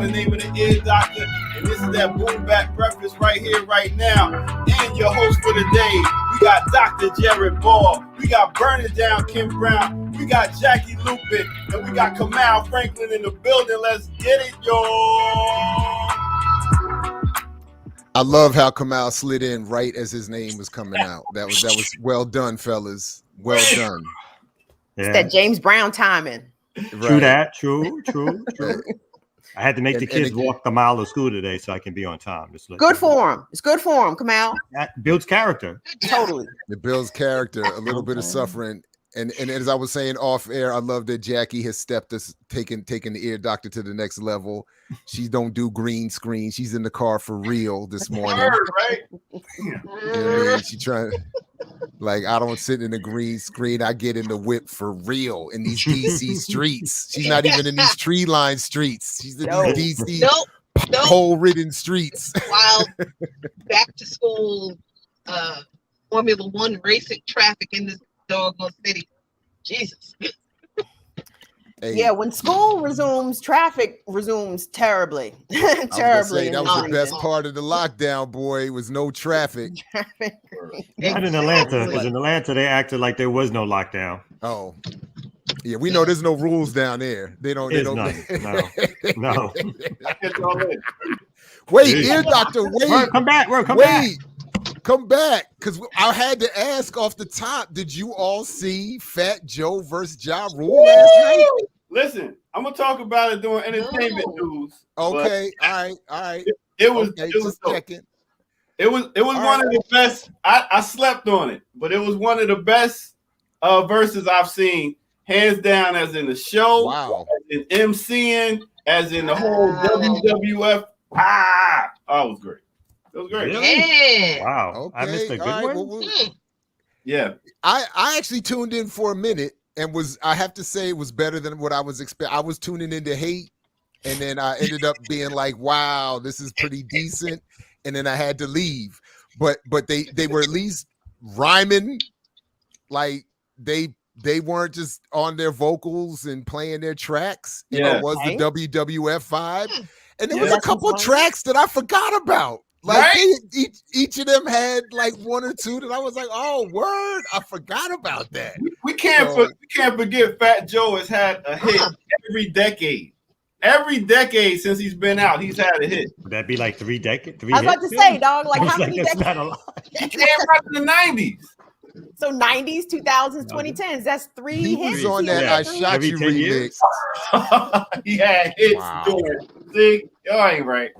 the name of the Ear Doctor, and this is that Boom Back Breakfast right here, right now. And your host for the day, we got Dr. Jared Ball, we got Burning Down Kim Brown, we got Jackie Lupin, and we got Kamal Franklin in the building. Let's get it, y'all. I love how Kamal slid in right as his name was coming out. That was well done, fellas. Well done. It's that James Brown timing. Right. True that. True. I had to make the kids walk a mile to school today so I can be on time. Good for him. It's good for him, Kamal. That builds character. Totally. It builds character, a little bit of suffering. And as I was saying off air, I love that Jackie has stepped us, taking the Ear Doctor to the next level. She don't do green screen. She's in the car for real this morning. Right? You know what I mean? She trying, like, I don't sit in the green screen. I get in the whip for real in these DC streets. She's not even in these tree line streets. She's in these DC hole-ridden streets. While back to school, Formula One racing traffic in this doggone city. Jesus. Hey. Yeah, when school resumes, traffic resumes terribly. Terribly. That was the best part of the lockdown, boy. Was no traffic. Not in Atlanta, because in Atlanta they acted like there was no lockdown. Oh. Yeah, we know there's no rules down there. They don't. No. Wait, Ear Doctor, wait. Word, come back. Come back, because I had to ask off the top, did you all see Fat Joe versus Ja Rule last night? Listen, I'm going to talk about it during entertainment news. Okay, all right. It was checking. It was one of the best. I slept on it, but it was one of the best verses I've seen, hands down, as in the show, as in MCing, as in the whole WWF. Oh, it was great. It was great. Yeah. Wow. Okay. I missed a good one. Yeah. I actually tuned in for a minute and I have to say it was better than what I was expecting. I was tuning in to hate, and then I ended up being like, wow, this is pretty decent. And then I had to leave. But they were at least rhyming, like they weren't just on their vocals and playing their tracks. It was the WWF vibe. And there was a couple of tracks that I forgot about. Like each of them had like one or two that I was like, oh, word, I forgot about that. We can't forget Fat Joe has had a hit every decade. Every decade since he's been out, he's had a hit. Would that be like 3 decades? I was about to say, dog, like how many decades? Not a lot. He came out in the 90s. So 90s, 2000s, 2010s. That's 3 hits. He was on that I Shot Every You 10 remix. years. He had hits doing. See, y'all ain't right.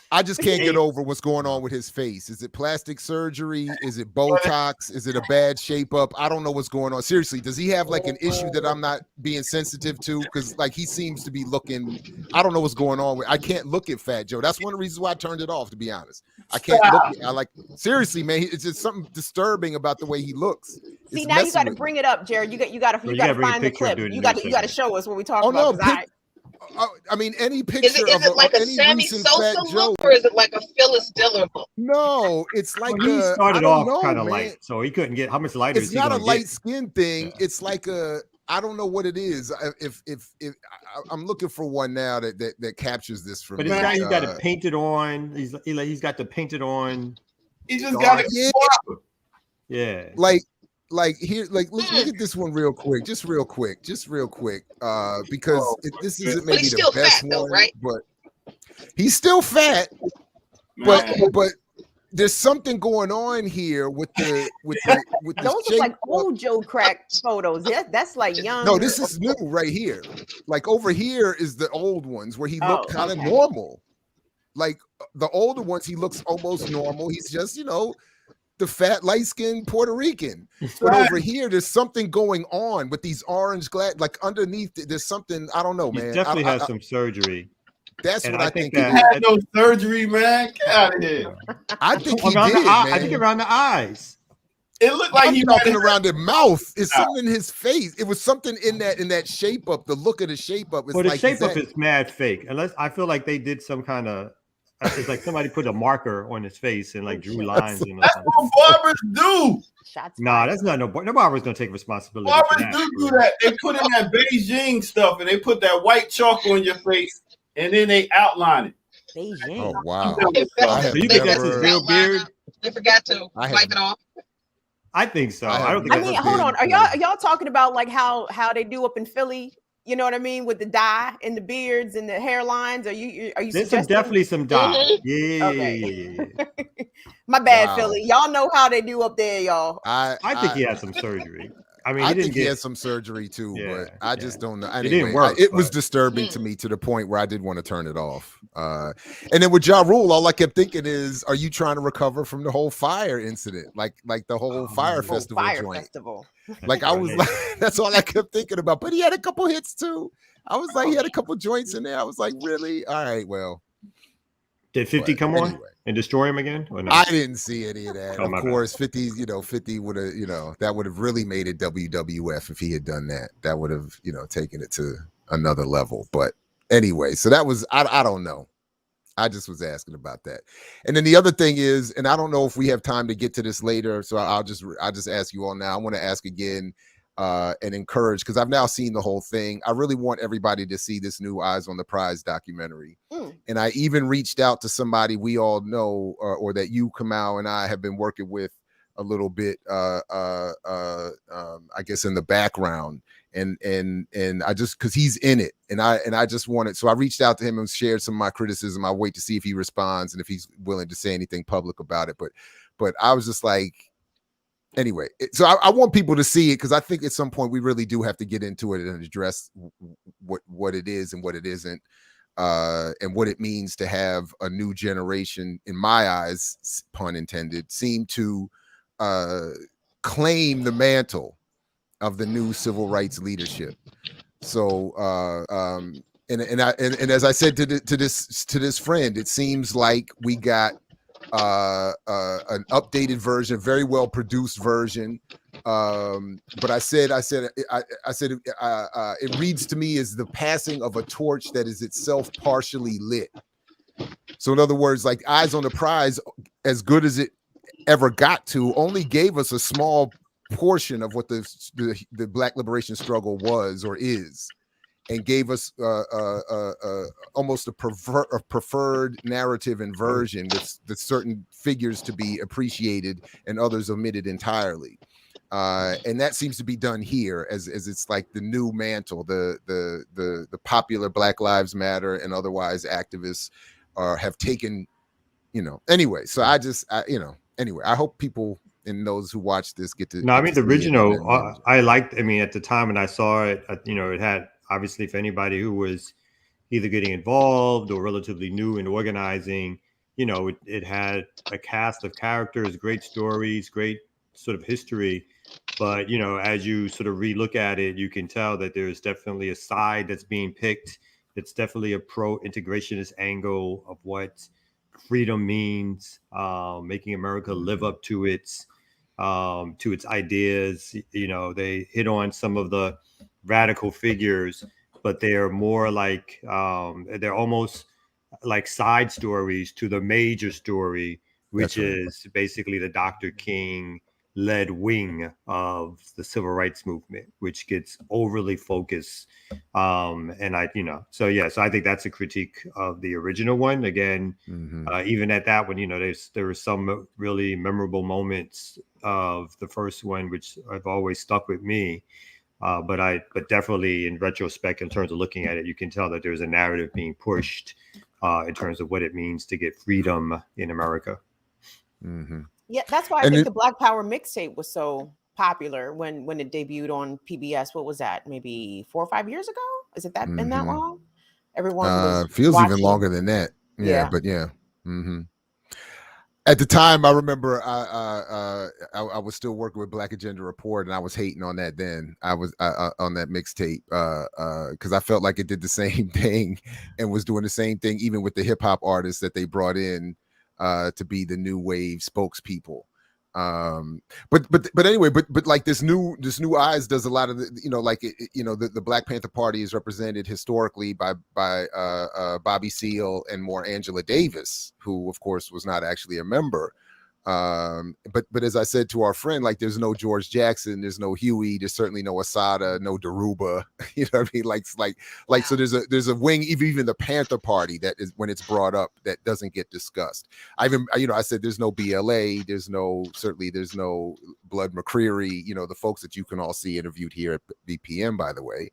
I just can't get over what's going on with his face. Is it plastic surgery? Is it Botox? Is it a bad shape up? I don't know what's going on. Seriously, does he have like an issue that I'm not being sensitive to? Because like he seems to be looking, I don't know what's going on with. I can't look at Fat Joe. That's one of the reasons why I turned it off, to be honest. I can't look at, I like, seriously, man, it's just something disturbing about the way he looks. See, now you got to bring it up, Jared. You got to find the clip. You got to show us what we talking about. I mean, any picture is it like a Sammy Sosa look, or is it like a Phyllis Diller look? No, it's like he started off kind of light, so he couldn't get how much lighter. It's not a light skin thing. Yeah. It's like I don't know what it is. If I'm looking for one now that captures this for me. But he's got it painted on. He's got the painted on. He just got it. Yeah. Like here, like look at this one real quick, just real quick, because this isn't maybe the best one, though, right? But he's still fat. But there's something going on here with the those look like old Joe Crack photos. Yeah, that's like young. No, this is new right here. Like over here is the old ones where he looked kind of normal. Like the older ones, he looks almost normal. He's just the fat, light-skinned Puerto Rican. But over here, there's something going on with these orange like underneath, there's something, I don't know, man. He definitely has some surgery. That's what I think. He had no surgery, man. Get out of here. I think he did, man. I think around the eyes. It looked like he talking around the mouth. It's something in his face. It was something in that shape up. The look of the shape up. Well, the shape up is mad fake. Unless I feel like they did some kind of It's like somebody put a marker on his face and like drew lines. That's what barbers do. That's not no barber's gonna take responsibility. Barbers do that. They put in that Beijing stuff and they put that white chalk on your face and then they outline it. Beijing. Oh wow! So you think that's his real beard? They forgot to wipe it off. I think so. I don't think. I mean, hold on. Are y'all talking about like how they do up in Philly? You know what I mean, with the dye and the beards and the hairlines? Are you? There's definitely some dye. Mm-hmm. Yeah. My bad, Philly. Y'all know how they do up there, y'all. I think he had some surgery. I mean, I think he had some surgery too, but I just don't know. Anyway, it didn't work. It was disturbing to me to the point where I did want to turn it off. And then with Ja Rule, all I kept thinking is, are you trying to recover from the whole fire incident, like the whole fire festival joint? Like I was like, that's all I kept thinking about. But he had a couple hits too. I was like, he had a couple joints in there. I was like, really? All right, well. Did 50 come on and destroy him again? Or no? I didn't see any of that. Of course, 50, 50 would have, that would have really made it WWF if he had done that. That would have, taken it to another level. But anyway, so that was, I don't know. I just was asking about that. And then the other thing is, and I don't know if we have time to get to this later, so I'll just ask you all now. I want to ask again and encourage, because I've now seen the whole thing. I really want everybody to see this new Eyes on the Prize documentary. And I even reached out to somebody we all know, or that you, Kamau, and I have been working with a little bit, I guess in the background. And I just, because he's in it, and I just wanted, so I reached out to him and shared some of my criticism. I'll wait to see if he responds and if he's willing to say anything public about it. But I was just like, anyway, so I want people to see it, because I think at some point we really do have to get into it and address what it is and what it isn't, and what it means to have a new generation, in my eyes, pun intended, seem to claim the mantle of the new civil rights leadership. So, and as I said to this friend, it seems like we got an updated version, very well produced version. But I said it reads to me as the passing of a torch that is itself partially lit. So in other words, like Eyes on the Prize, as good as it ever got to, only gave us a small portion of what the Black liberation struggle was or is, and gave us almost a preferred narrative and version with certain figures to be appreciated and others omitted entirely. And that seems to be done here as it's like the new mantle, the popular Black Lives Matter and otherwise activists have taken, anyway. So anyway, I hope people and those who watch this get to. No, I mean, the original, I liked, at the time when I saw it, it had, obviously, for anybody who was either getting involved or relatively new in organizing, it had a cast of characters, great stories, great sort of history. But, as you sort of relook at it, you can tell that there's definitely a side that's being picked. It's definitely a pro-integrationist angle of what freedom means, making America live up to its ideas. They hit on some of the radical figures, but they are more like they're almost like side stories to the major story, which is basically the Dr. King led wing of the civil rights movement, which gets overly focused. So I think that's a critique of the original one. Again, even at that one, there were some really memorable moments of the first one, which have always stuck with me. But definitely in retrospect, in terms of looking at it, you can tell that there's a narrative being pushed in terms of what it means to get freedom in America. Yeah, that's why I think the Black Power mixtape was so popular when it debuted on PBS. What was that? Maybe 4 or 5 years ago? Is it that been that long? Everyone was feels watching. Even longer than that. Yeah. But yeah. At the time, I remember I was still working with Black Agenda Report, and I was hating on that then. I was on that mixtape because I felt like it did the same thing and was doing the same thing, even with the hip hop artists that they brought in to be the new wave spokespeople. But anyway, but like this new Eyes does a lot of the, like the Black Panther Party is represented historically by Bobby Seale and more Angela Davis, who of course was not actually a member. But as I said to our friend, like there's no George Jackson, there's no Huey, there's certainly no Asada, no Daruba, you know what I mean? Like so there's a wing, even the Panther Party that is, when it's brought up, that doesn't get discussed. I said there's no BLA, there's no Blood McCreary, the folks that you can all see interviewed here at BPM, by the way.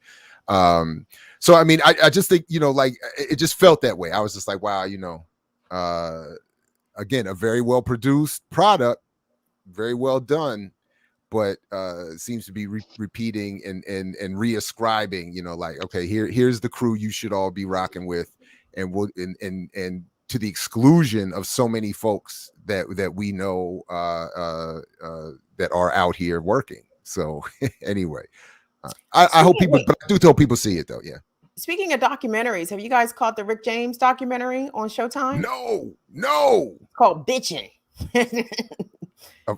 So I mean, I just think, like it just felt that way. I was just like, wow, again, a very well produced product, very well done, but seems to be repeating and reascribing, like, okay, here's the crew you should all be rocking with, and and to the exclusion of so many folks that we know that are out here working. So anyway, I hope people, but I do tell people see it though. Yeah. Speaking of documentaries, have you guys caught the Rick James documentary on Showtime? No. It's called Bitchin'.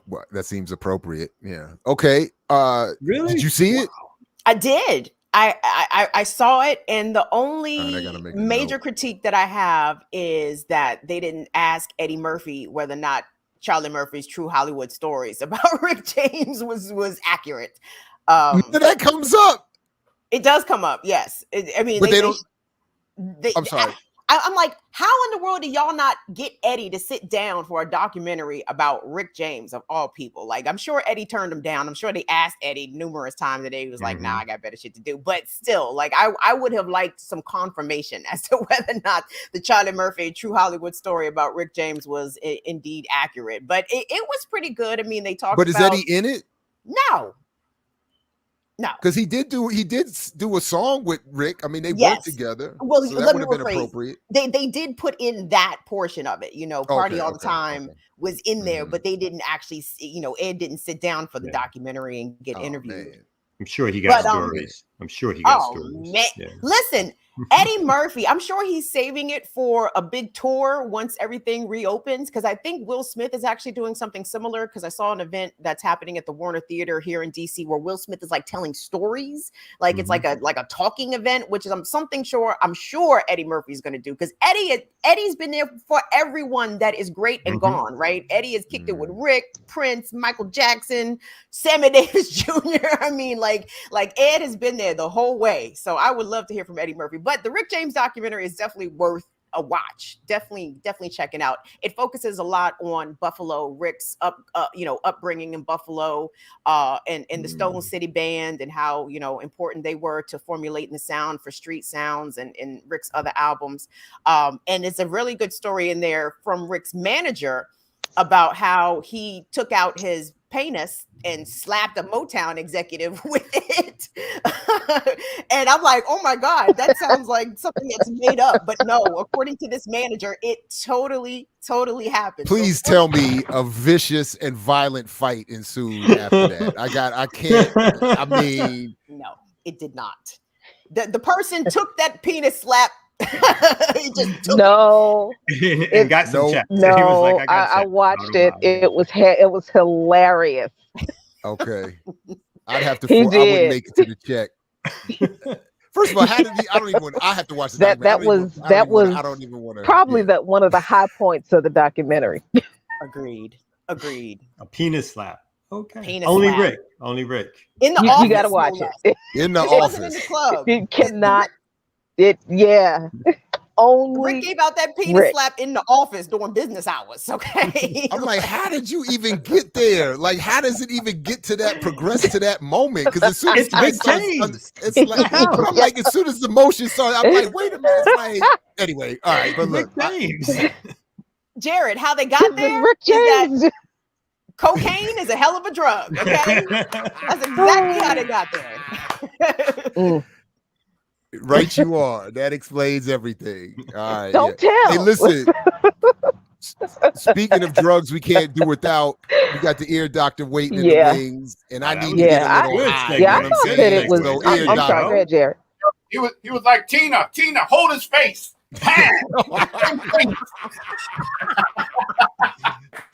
Well, that seems appropriate. Yeah. Okay. Really? Did you see it? I did. I saw it, and the only major critique that I have is that they didn't ask Eddie Murphy whether or not Charlie Murphy's True Hollywood Stories about Rick James was accurate. That comes up. It does come up, yes. But they don't. I'm sorry. I'm like, how in the world do y'all not get Eddie to sit down for a documentary about Rick James of all people? Like, I'm sure Eddie turned him down. I'm sure they asked Eddie numerous times and he was like, nah, I got better shit to do. But still, like, I would have liked some confirmation as to whether or not the Charlie Murphy True Hollywood Story about Rick James was indeed accurate. But it was pretty good. I mean, they talked about... But is Eddie in it? No, because he did do a song with Rick. I mean, they worked together. Well, so that would have been appropriate. They did put in that portion of it. Party All the Time was in there, but they didn't actually. Ed didn't sit down for the documentary and get interviewed. Man. I'm sure he got stories. I'm sure he got stories. Man. Yeah. Listen, Eddie Murphy, I'm sure he's saving it for a big tour once everything reopens, because I think Will Smith is actually doing something similar, because I saw an event that's happening at the Warner Theater here in DC where Will Smith is like telling stories. Like it's like a talking event, which is I'm sure Eddie Murphy's going to do, because Eddie's been there for everyone that is great and gone, right? Eddie has kicked it with Rick, Prince, Michael Jackson, Sammy Davis Jr. I mean, like Ed has been there the whole way. So I would love to hear from Eddie Murphy. But the Rick James documentary is definitely worth a watch. Definitely checking out. It focuses a lot on Buffalo, Rick's upbringing in Buffalo, and the Stone City Band, and how important they were to formulating the sound for Street Sounds and Rick's other albums. And it's a really good story in there from Rick's manager about how he took out his penis and slapped a Motown executive with it. And I'm like, oh my God, that sounds like something that's made up. But no, according to this manager, it totally happened. Please tell me a vicious and violent fight ensued after that. I mean, no, it did not. The person took that penis slap. He just took it. And got some checks. No, like, I watched it. It was hilarious. Okay, I'd have to. I wouldn't make it to the check. First of all, how did he? I don't even want. I have to watch the documentary. I don't even want to. Probably one of the high points of the documentary. Agreed. A penis slap. Okay. Penis Only slap. Rick. Only Rick. In the office. You gotta watch it. In the it office. wasn't in the club. You cannot. Only Rick gave out that penis slap in the office during business hours. Okay. I'm like, how did you even get there? Like, how does it even get to that, progress to that moment? Because as soon as Rick James, it's like, I'm like, as soon as the motion started, I'm like, wait a minute. It's like, anyway, all right, but look, Rick James. Jared, how they got there? Rick James. Cocaine is a hell of a drug. Okay, that's exactly how they got there. Right, you are. That explains everything. All right. Don't tell. Hey, listen. Speaking of drugs, we can't do without. We got the ear doctor waiting in the wings, and I need to get a little high. I thought that it was. I'm sorry, go ahead, Jared. He was like, Tina, hold his face.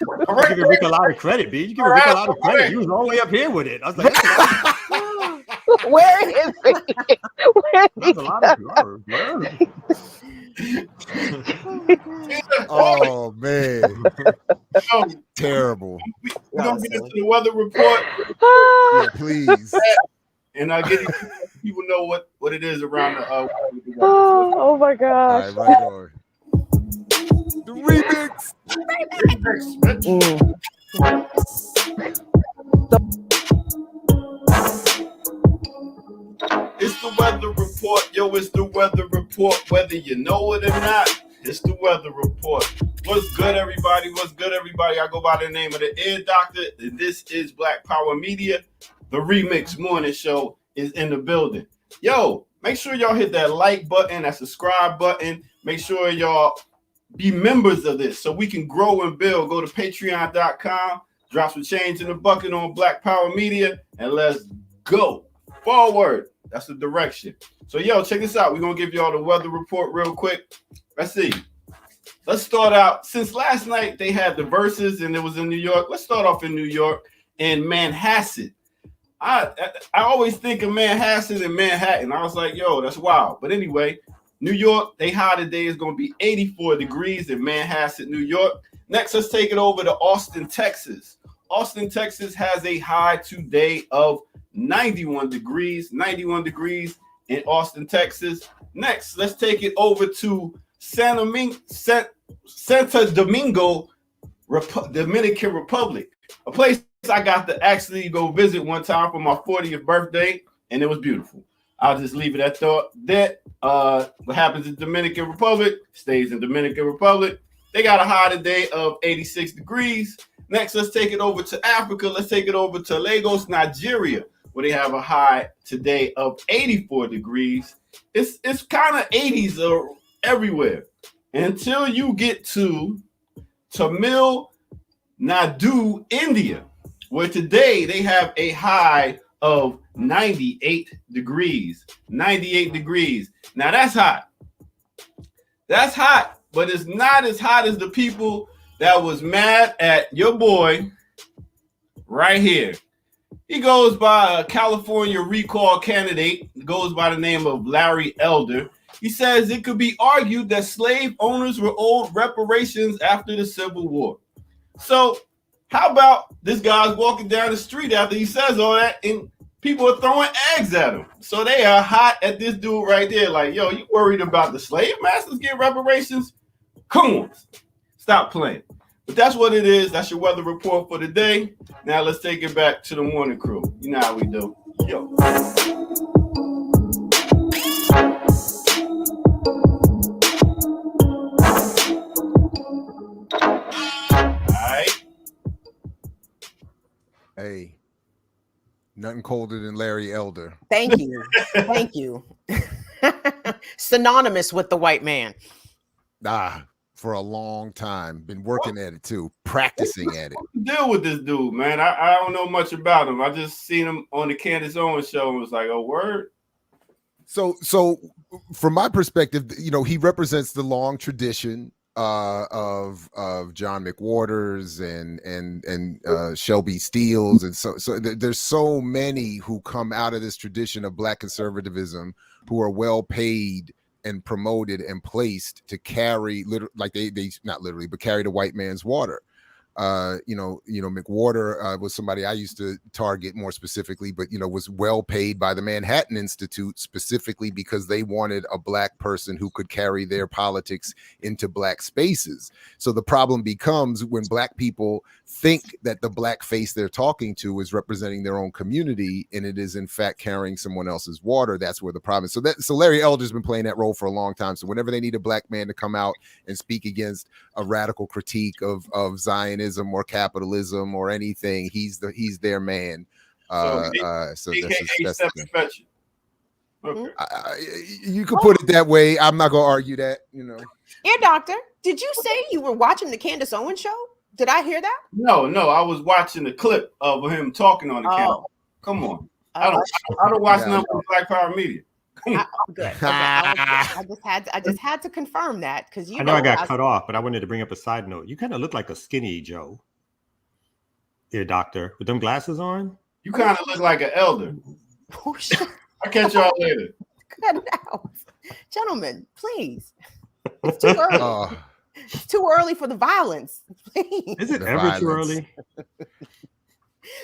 You give Rick a lot of credit, B. You give Rick a lot of credit. He was all the way up here with it. I was like, where is it? that's a lot of Oh man, terrible. We're gonna get into the weather report. Yeah, please. And I'll get people know what it is around the oh my gosh. All right, right on. The remix. It's the weather report, yo. It's the weather report, whether you know it or not. It's the weather report. What's good, everybody? What's good, everybody? I go by the name of the Ear Doctor, and this is Black Power Media. The Remix Morning Show is in the building. Yo, make sure y'all hit that like button, that subscribe button. Make sure y'all be members of this so we can grow and build. Go to patreon.com, drop some change in the bucket on Black Power Media, and let's go forward. That's the direction. So, yo, check this out. We're going to give y'all the weather report real quick. Let's see. Let's start out. Since last night they had the verses and it was in New York, let's start off in New York and Manhasset. I always think of Manhasset and Manhattan. I was like, yo, that's wild. But anyway, New York, they high today is going to be 84 degrees in Manhasset, New York. Next, let's take it over to Austin, Texas. Austin, Texas has a high today of 91 degrees in Austin, Texas. Next, let's take it over to Santo Domingo, Dominican Republic, a place I got to actually go visit one time for my 40th birthday, and it was beautiful. I'll just leave it at that. What happens in Dominican Republic stays in Dominican Republic. They got a high today of 86 degrees. Next, let's take it over to Africa. Let's take it over to Lagos, Nigeria, where they have a high today of 84 degrees. It's kind of 80s everywhere until you get to Tamil Nadu, India, where today they have a high of 98 degrees. 98 degrees. Now that's hot. That's hot, but it's not as hot as the people that was mad at your boy right here. He goes by a California recall candidate, goes by the name of Larry Elder. He says it could be argued that slave owners were owed reparations after the Civil War. So how about this guy's walking down the street after he says all that and people are throwing eggs at him? So they are hot at this dude right there. Like, yo, you worried about the slave masters getting reparations? Come on, stop playing. But that's what it is. That's your weather report for the day. Now let's take it back to the morning crew. You know how we do. Yo. Hey, nothing colder than Larry Elder. Thank you. Thank you. Synonymous with the white man. For a long time. Been working at it too, practicing at it. Deal with this dude, man. I don't know much about him. I just seen him on the Candace Owens show and was like, oh, word. So from my perspective, you know, he represents the long tradition of John McWhorters and Shelby Steels, and so there's so many who come out of this tradition of Black conservatism who are well paid and promoted and placed to carry like they not literally, but carry the white man's water. McWhorter was somebody I used to target more specifically, but, was well paid by the Manhattan Institute specifically because they wanted a Black person who could carry their politics into Black spaces. So the problem becomes when Black people think that the Black face they're talking to is representing their own community and it is in fact carrying someone else's water. That's where the problem is. So Larry Elder's been playing that role for a long time. So whenever they need a Black man to come out and speak against a radical critique of Zionism or capitalism or anything, he's their man. So that's the thing. Okay. You could put it that way. I'm not gonna argue that. Ear Doctor, did you say you were watching the Candace Owens show? Did I hear that? No, I was watching the clip of him talking on the camera. Come on, I don't watch nothing from Black Power Media. Good. Okay. I just had to confirm that because I know I got cut off, but I wanted to bring up a side note. You kind of look like a skinny Joe, dear doctor, with them glasses on. You kind of look like an elder. Oh, shit. I'll catch y'all later. Cut it out. Gentlemen, please. It's too early. It's too early for the violence. Please. Is it ever too early?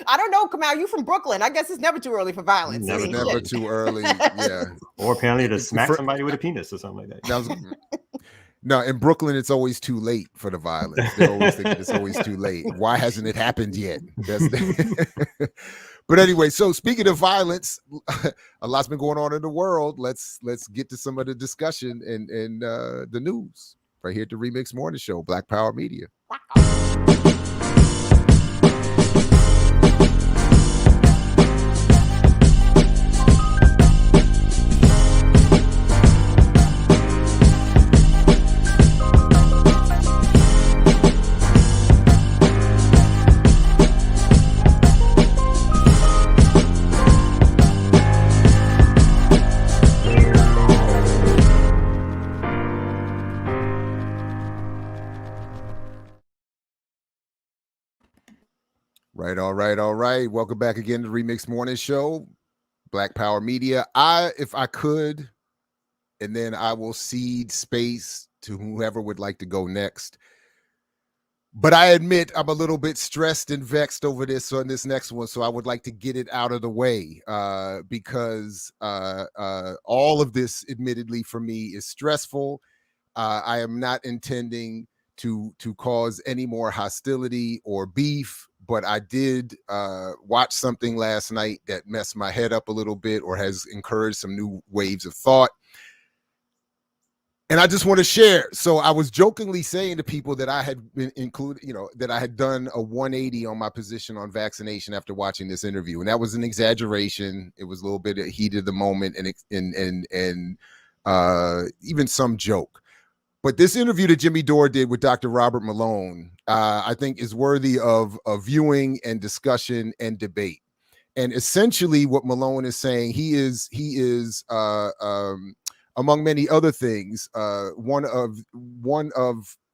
I don't know, Kamal. You from Brooklyn? I guess it's never too early for violence. Never too early. Yeah. Or apparently to smack somebody with a penis or something like that. No, in Brooklyn, it's always too late for the violence. They're always thinking it's always too late. Why hasn't it happened yet? But anyway, so speaking of violence, a lot's been going on in the world. Let's get to some of the discussion and the news right here at the RemiX Morning Show, Black Power Media. All right. Welcome back again to RemiX Morning Show, Black Power Media. If I could, and then I will cede space to whoever would like to go next. But I admit I'm a little bit stressed and vexed over this on this next one, so I would like to get it out of the way because all of this, admittedly, for me is stressful. I am not intending to cause any more hostility or beef. But I did watch something last night that messed my head up a little bit or has encouraged some new waves of thought. And I just want to share. So I was jokingly saying to people that I had been included, that I had done a 180 on my position on vaccination after watching this interview. And that was an exaggeration. It was a little bit of heat of the moment and even some joke. But this interview that Jimmy Dore did with Dr. Robert Malone, I think is worthy of viewing and discussion and debate. And essentially what Malone is saying, he is among many other things, one of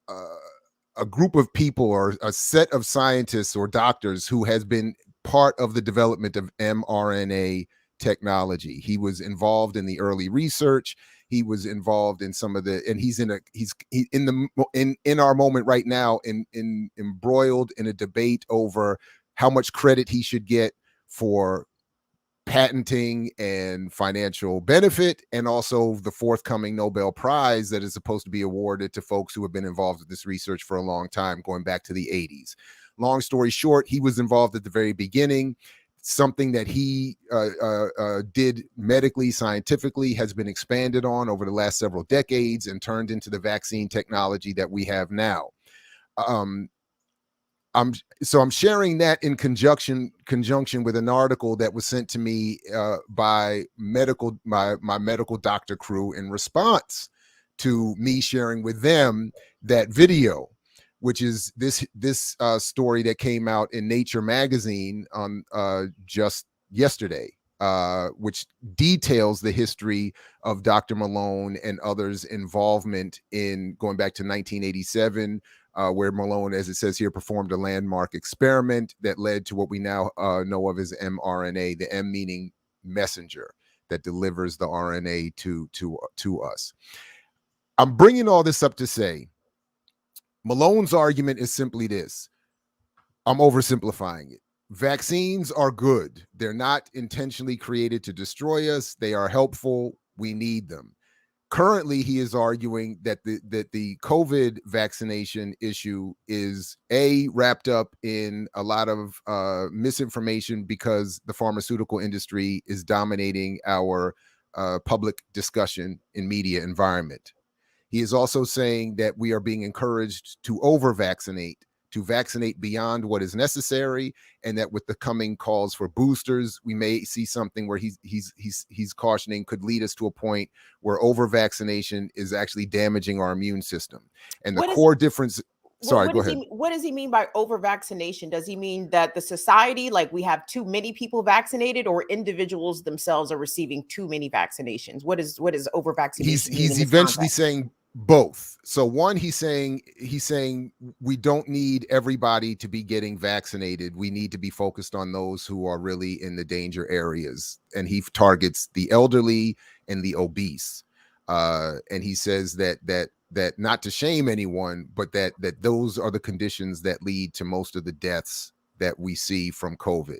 a group of people or a set of scientists or doctors who has been part of the development of mRNA technology. He was involved in the early research. He was involved in some of the, and he's in our moment right now, embroiled in a debate over how much credit he should get for patenting and financial benefit, and also the forthcoming Nobel Prize that is supposed to be awarded to folks who have been involved with this research for a long time, going back to the 80s. Long story short, he was involved at the very beginning. Something that he did medically, scientifically, has been expanded on over the last several decades and turned into the vaccine technology that we have now. I'm sharing that in conjunction with an article that was sent to me by my medical doctor crew in response to me sharing with them that video, which is this story that came out in Nature magazine on just yesterday, which details the history of Dr. Malone and others' involvement in going back to 1987, where Malone, as it says here, performed a landmark experiment that led to what we now know of as mRNA, the M meaning messenger that delivers the RNA to us. I'm bringing all this up to say, Malone's argument is simply this. I'm oversimplifying it. Vaccines are good. They're not intentionally created to destroy us. They are helpful. We need them. Currently, he is arguing that the COVID vaccination issue is wrapped up in a lot of misinformation because the pharmaceutical industry is dominating our public discussion in media environment. He is also saying that we are being encouraged to over-vaccinate, to vaccinate beyond what is necessary, and that with the coming calls for boosters, we may see something where he's cautioning could lead us to a point where over-vaccination is actually damaging our immune system. And the core difference. Sorry, go ahead. What does he mean by over vaccination? Does he mean that the society, like we have too many people vaccinated, or individuals themselves are receiving too many vaccinations? What is over vaccination? He's eventually saying both. So one, he's saying we don't need everybody to be getting vaccinated. We need to be focused on those who are really in the danger areas. And he targets the elderly and the obese. And he says that not to shame anyone, but that those are the conditions that lead to most of the deaths that we see from COVID.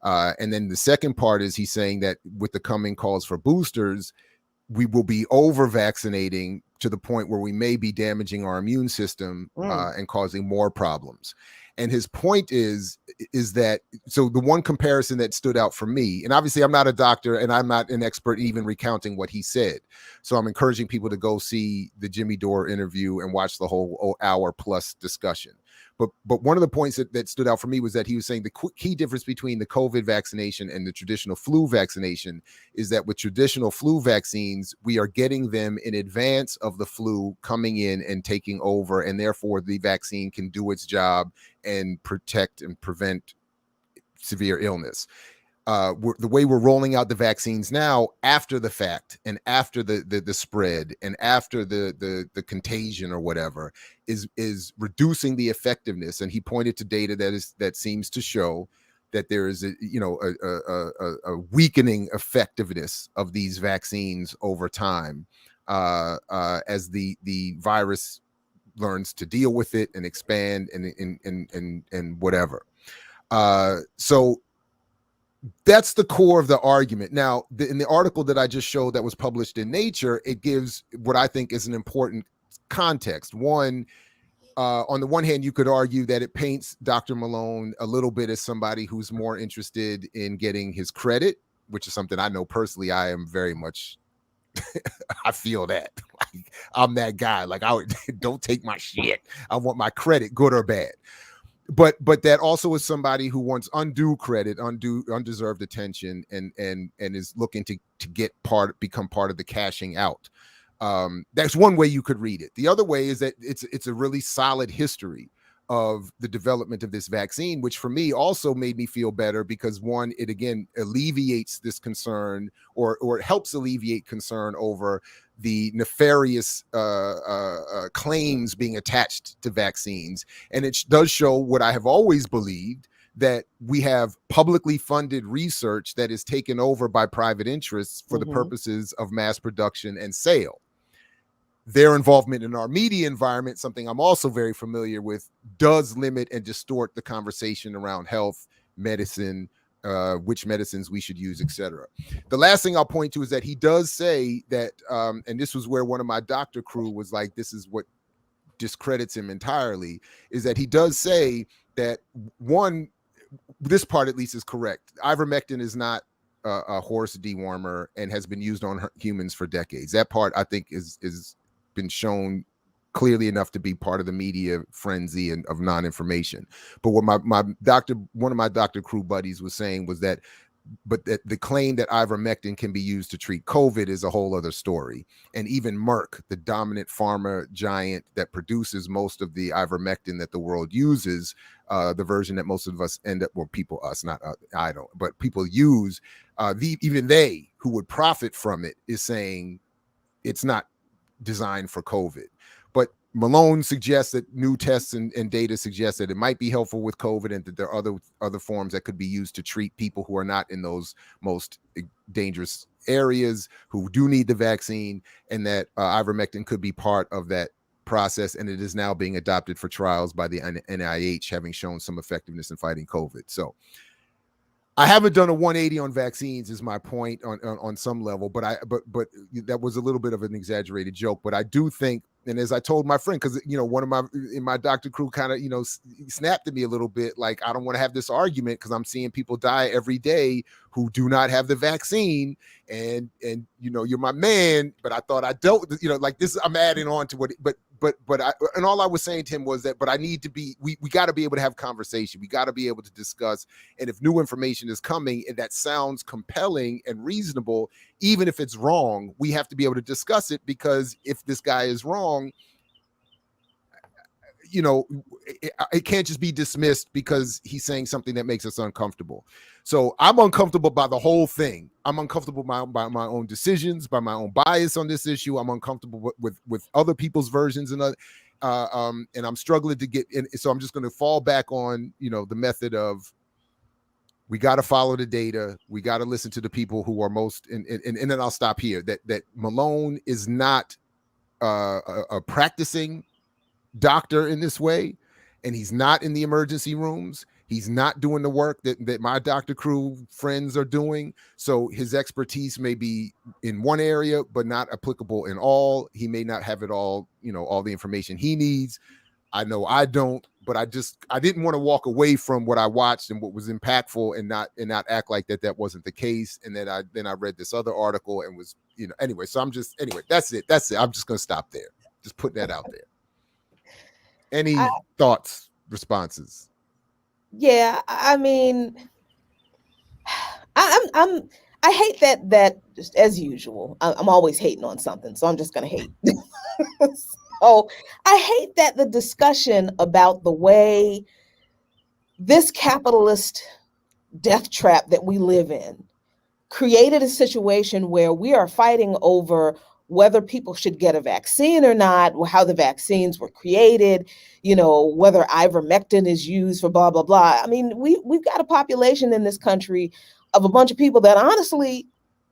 And then the second part is he's saying that with the coming calls for boosters, we will be over vaccinating to the point where we may be damaging our immune system and causing more problems. And his point is that, so the one comparison that stood out for me, and obviously I'm not a doctor and I'm not an expert even recounting what he said. So I'm encouraging people to go see the Jimmy Dore interview and watch the whole hour plus discussion. But one of the points that stood out for me was that he was saying the key difference between the COVID vaccination and the traditional flu vaccination is that with traditional flu vaccines, we are getting them in advance of the flu coming in and taking over, and therefore the vaccine can do its job and protect and prevent severe illness. The way we're rolling out the vaccines now, after the fact and after the spread and after the contagion or whatever, is reducing the effectiveness. And he pointed to data that seems to show that there is a weakening effectiveness of these vaccines over time as the virus learns to deal with it and expand and whatever. So that's the core of the argument. Now, in the article that I just showed that was published in Nature, it gives what I think is an important context. One, on the one hand, you could argue that it paints Dr. Malone a little bit as somebody who's more interested in getting his credit, which is something I know personally I am very much, I feel that. Like, I'm that guy. Like, don't take my shit. I want my credit, good or bad. But that also is somebody who wants undue credit, undeserved attention, and is looking to become part of the cashing out. That's one way you could read it. The other way is that it's a really solid history of the development of this vaccine, which for me also made me feel better because one, it again alleviates this concern or it helps alleviate concern over the nefarious claims being attached to vaccines. And it does show what I have always believed, that we have publicly funded research that is taken over by private interests for the purposes of mass production and sale. Their involvement in our media environment, something I'm also very familiar with, does limit and distort the conversation around health, medicine, which medicines we should use, etc. The last thing I'll point to is that he does say that, and this was where one of my doctor crew was like, this is what discredits him entirely, is that he does say that one, this part at least is correct. Ivermectin is not a horse dewormer and has been used on humans for decades. That part I think is been shown clearly enough to be part of the media frenzy and of non-information. But what one of my doctor crew buddies was saying was that, but that the claim that ivermectin can be used to treat COVID is a whole other story. And even Merck, the dominant pharma giant that produces most of the ivermectin that the world uses, the version that most of us end up, well, people, us, not I don't, but people use, even they who would profit from it is saying it's not designed for COVID. But Malone suggests that new tests and data suggest that it might be helpful with COVID and that there are other forms that could be used to treat people who are not in those most dangerous areas, who do need the vaccine, and that ivermectin could be part of that process. And it is now being adopted for trials by the NIH, having shown some effectiveness in fighting COVID. So I haven't done a 180 on vaccines, is my point on some level, but that was a little bit of an exaggerated joke. But I do think, and as I told my friend, because one of my doctor crew kind of snapped at me a little bit, like, I don't want to have this argument because I'm seeing people die every day who do not have the vaccine, and you're my man, but I thought I don't, like this. I'm adding on to what, but and all I was saying to him was that, but I need to be, we got to be able to have conversation. We got to be able to discuss. And if new information is coming and that sounds compelling and reasonable, even if it's wrong, we have to be able to discuss it, because if this guy is wrong, you know, it can't just be dismissed because he's saying something that makes us uncomfortable. So I'm uncomfortable by the whole thing. I'm uncomfortable by my own decisions, by my own bias on this issue. I'm uncomfortable with other people's versions and I'm struggling to get in. So I'm just going to fall back on, you know, the method of, we got to follow the data. We got to listen to the people who are most, and then I'll stop here. That Malone is not a practicing doctor in this way, and he's not in the emergency rooms. He's not doing the work that my doctor crew friends are doing. So his expertise may be in one area, but not applicable in all. He may not have it all, you know, all the information he needs. I know I don't, but I didn't want to walk away from what I watched and what was impactful and not act like that wasn't the case. And then I read this other article and was, you know, anyway. So that's it. I'm just going to stop there. Just put that out there. Any thoughts, responses? Yeah, I mean, I hate that just as usual. I'm always hating on something, so I'm just going to hate. So I hate that the discussion about the way this capitalist death trap that we live in created a situation where we are fighting over whether people should get a vaccine or not, how the vaccines were created, you know, whether ivermectin is used for blah, blah, blah. I mean, we've got a population in this country of a bunch of people that honestly,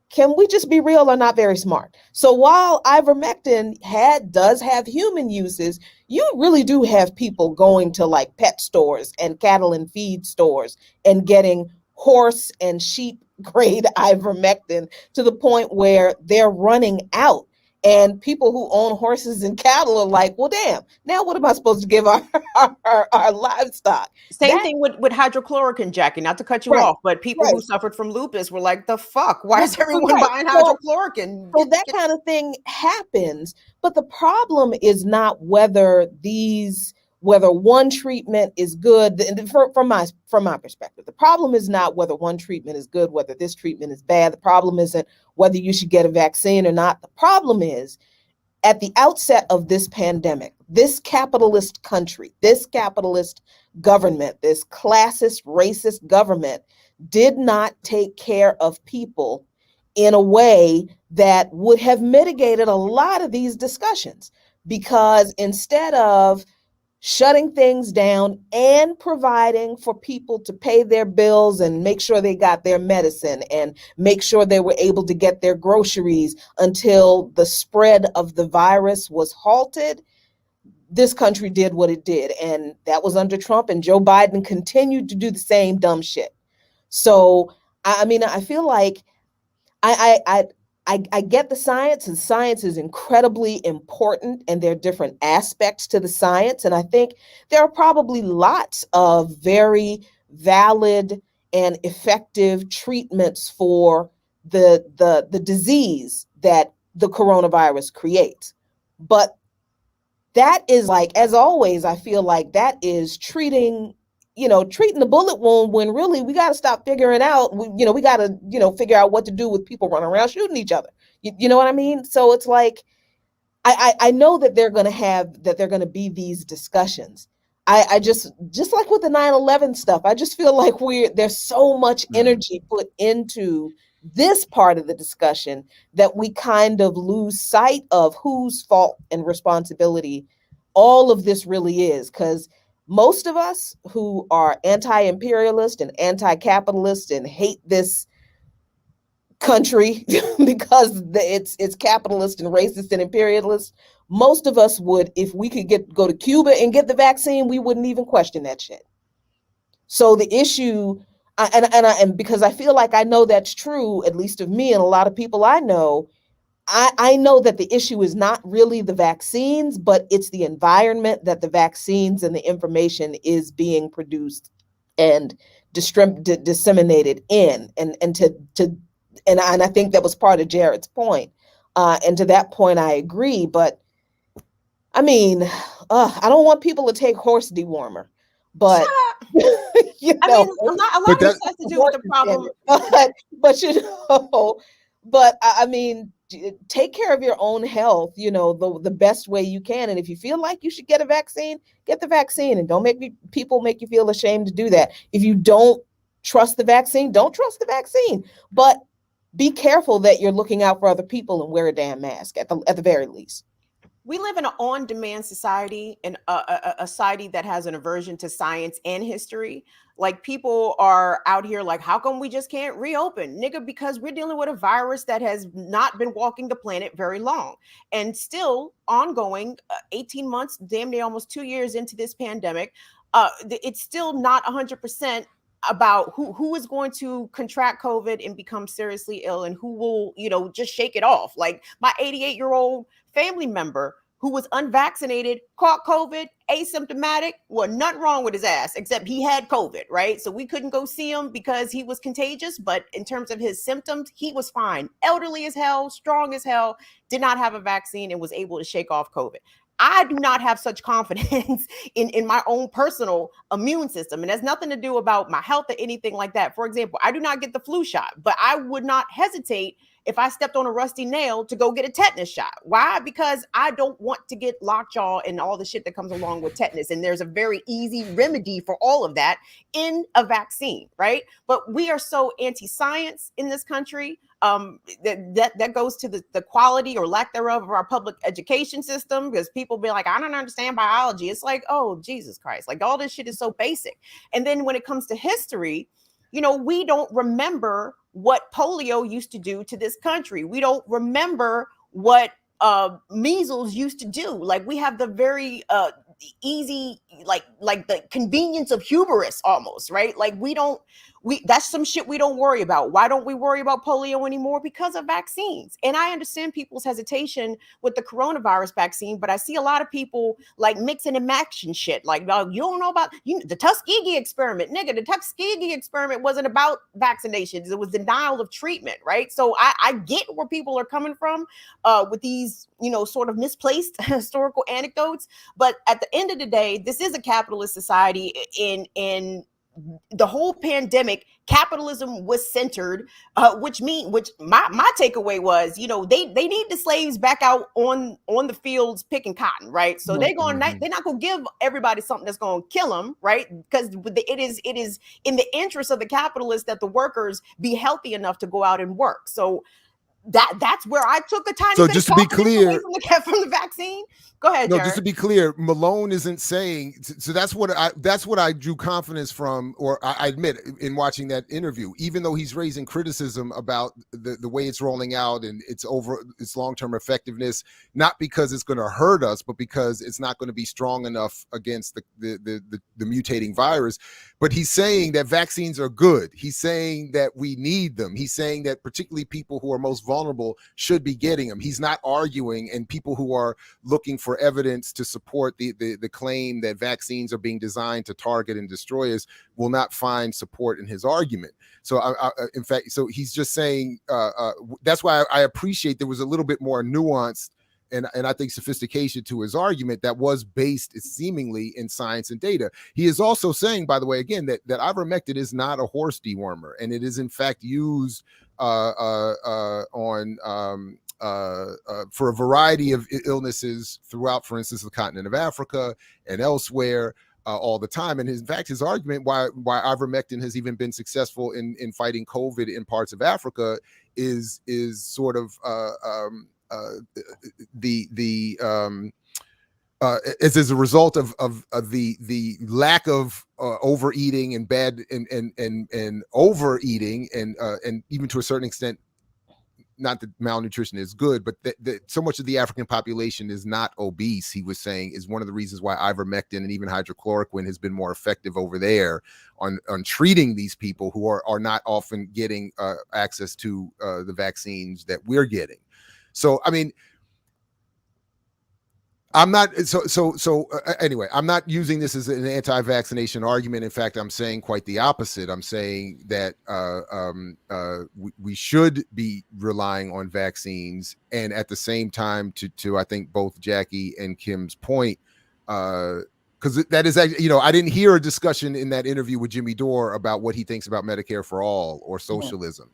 can we just be real, are not very smart. So while ivermectin does have human uses, you really do have people going to like pet stores and cattle and feed stores and getting horse and sheep grade ivermectin to the point where they're running out. And people who own horses and cattle are like, well, damn, now what am I supposed to give our livestock? Same thing with hydrochloroquine, Jackie, not to cut you off, but people who suffered from lupus were like, the fuck? Why is everyone buying hydrochloroquine? So that kind of thing happens. But the problem is not whether one treatment is good. From my perspective, the problem is not whether one treatment is good, whether this treatment is bad. The problem isn't whether you should get a vaccine or not. The problem is, at the outset of this pandemic, this capitalist country, this capitalist government, this classist, racist government did not take care of people in a way that would have mitigated a lot of these discussions. Because instead of shutting things down and providing for people to pay their bills and make sure they got their medicine and make sure they were able to get their groceries until the spread of the virus was halted, this country did what it did. And that was under Trump, and Joe Biden continued to do the same dumb shit. So, I mean, I feel like I get the science, and science is incredibly important, and there are different aspects to the science. And I think there are probably lots of very valid and effective treatments for the disease that the coronavirus creates. But that is like, as always, I feel like that is treating the bullet wound, when really we got to stop figuring out, we got to, figure out what to do with people running around shooting each other. You know what I mean? So it's like, I know that they're going to be these discussions. I just like with the 9/11 stuff, I just feel like there's so much energy put into this part of the discussion that we kind of lose sight of whose fault and responsibility all of this really is. Because most of us who are anti-imperialist and anti-capitalist and hate this country because it's capitalist and racist and imperialist, most of us would, if we could go to Cuba and get the vaccine, we wouldn't even question that shit. So the issue, and because I feel like I know that's true, at least of me and a lot of people I know, I know that the issue is not really the vaccines, but it's the environment that the vaccines and the information is being produced and disseminated in. And I think that was part of Jared's point. And to that point, I agree. But I mean, I don't want people to take horse dewormer, but I mean, a lot of this has to do with the problem. But But I mean, take care of your own health, the best way you can. And if you feel like you should get a vaccine, get the vaccine, and don't people make you feel ashamed to do that. If you don't trust the vaccine, don't trust the vaccine. But be careful that you're looking out for other people and wear a damn mask at the very least. We live in an on-demand society, and a society that has an aversion to science and history. Like, people are out here like, how come we just can't reopen? Nigga, because we're dealing with a virus that has not been walking the planet very long, and still ongoing, 18 months, damn near almost 2 years into this pandemic. It's still not 100% about who is going to contract COVID and become seriously ill, and who will, just shake it off. Like, my 88-year-old family member who was unvaccinated, caught COVID, asymptomatic. Well, nothing wrong with his ass, except he had COVID, right? So we couldn't go see him because he was contagious. But in terms of his symptoms, he was fine. Elderly as hell, strong as hell, did not have a vaccine, and was able to shake off COVID. I do not have such confidence in my own personal immune system. And has nothing to do about my health or anything like that. For example, I do not get the flu shot, but I would not hesitate if I stepped on a rusty nail to go get a tetanus shot. Why? Because I don't want to get lockjaw and all the shit that comes along with tetanus. And there's a very easy remedy for all of that in a vaccine, right? But we are so anti-science in this country. That goes to the quality or lack thereof of our public education system, because people be like, I don't understand biology. It's like, oh, Jesus Christ. Like, all this shit is so basic. And then when it comes to history, we don't remember what polio used to do to this country. We don't remember what measles used to do. Like, we have the very easy, like the convenience of hubris almost, right? Like, that's some shit we don't worry about. Why don't we worry about polio anymore? Because of vaccines. And I understand people's hesitation with the coronavirus vaccine, but I see a lot of people like mixing and matching shit. Like, you don't know about the Tuskegee experiment. Nigga, the Tuskegee experiment wasn't about vaccinations. It was denial of treatment, right? So I get where people are coming from with these, sort of misplaced historical anecdotes. But at the end of the day, this is a capitalist society. In the whole pandemic, capitalism was centered, which my takeaway was, they need the slaves back out on the fields picking cotton, right? So they're not gonna give everybody something that's gonna kill them, right? Because it is in the interest of the capitalists that the workers be healthy enough to go out and work. So that's where I took a tiny bit just of to be clear away from the vaccine. Go ahead, Jared. Just to be clear, Malone isn't saying. So that's what I drew confidence from, or I admit in watching that interview. Even though he's raising criticism about the way it's rolling out and its long-term effectiveness, not because it's going to hurt us, but because it's not going to be strong enough against the mutating virus. But he's saying that vaccines are good. He's saying that we need them. He's saying that particularly people who are most vulnerable should be getting them. He's not arguing, and people who are looking for evidence to support the claim that vaccines are being designed to target and destroy us will not find support in his argument. So in fact, so he's just saying that's why I appreciate there was a little bit more nuanced and I think sophistication to his argument that was based seemingly in science and data. He is also saying, by the way, again, that ivermectin is not a horse dewormer, and it is in fact used for a variety of illnesses throughout, for instance, the continent of Africa and elsewhere all the time. And in fact, his argument why ivermectin has even been successful in fighting COVID in parts of Africa is sort of as a result of the lack of overeating and bad and overeating and even to a certain extent, not that malnutrition is good, but that so much of the African population is not obese, he was saying, is one of the reasons why ivermectin and even hydrochloroquine has been more effective over there on treating these people who are not often getting access to the vaccines that we're getting. So, I mean, I'm not anyway, I'm not using this as an anti-vaccination argument. In fact, I'm saying quite the opposite. I'm saying that we should be relying on vaccines, and at the same time, to I think both Jackie and Kim's point, because that is, I didn't hear a discussion in that interview with Jimmy Dore about what he thinks about Medicare for all or socialism.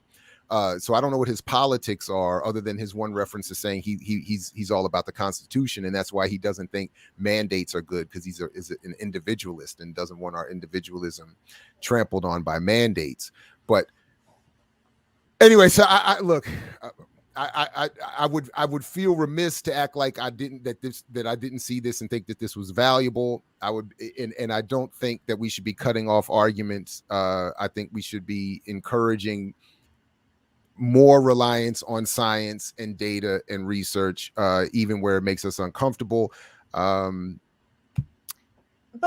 So I don't know what his politics are, other than his one reference to saying he's all about the Constitution, and that's why he doesn't think mandates are good, because he's an individualist and doesn't want our individualism trampled on by mandates. But anyway, so I look. I would feel remiss to act like I didn't see this and think that this was valuable. I would, and I don't think that we should be cutting off arguments. I think we should be encouraging more reliance on science and data and research, even where it makes us uncomfortable. But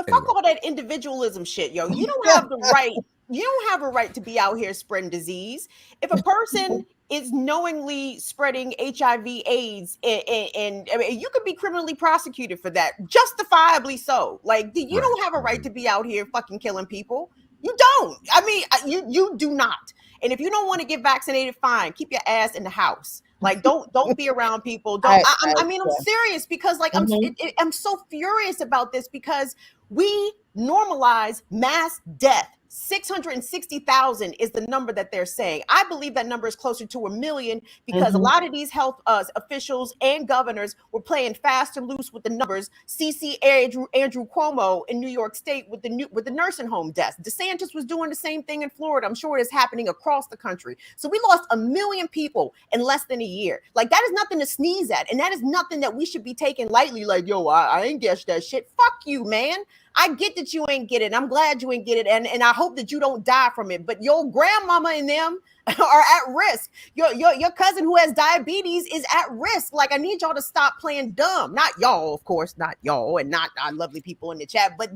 fuck all that individualism shit, yo. You don't have the right. You don't have a right to be out here spreading disease. If a person is knowingly spreading HIV/AIDS, and I mean, you could be criminally prosecuted for that, justifiably so. Like, you don't have a right to be out here fucking killing people. You don't. I mean, you do not. And if you don't want to get vaccinated, fine. Keep your ass in the house. Like, don't be around people. Don't. I mean, I'm serious, because like I'm so furious about this, because we normalize mass death. 660,000 is the number that they're saying. I believe that number is closer to 1 million, because a lot of these health officials and governors were playing fast and loose with the numbers. CC Andrew Cuomo in New York State with the nursing home deaths. DeSantis was doing the same thing in Florida. I'm sure it's happening across the country. So we lost 1 million people in less than a year. Like, that is nothing to sneeze at, and that is nothing that we should be taking lightly. Like, yo, I ain't guess that shit. Fuck you, man. I get that you ain't get it. I'm glad you ain't get it. And I hope that you don't die from it. But your grandmama and them are at risk. Your cousin who has diabetes is at risk. Like, I need y'all to stop playing dumb. Not y'all, of course, not y'all, and not our lovely people in the chat, but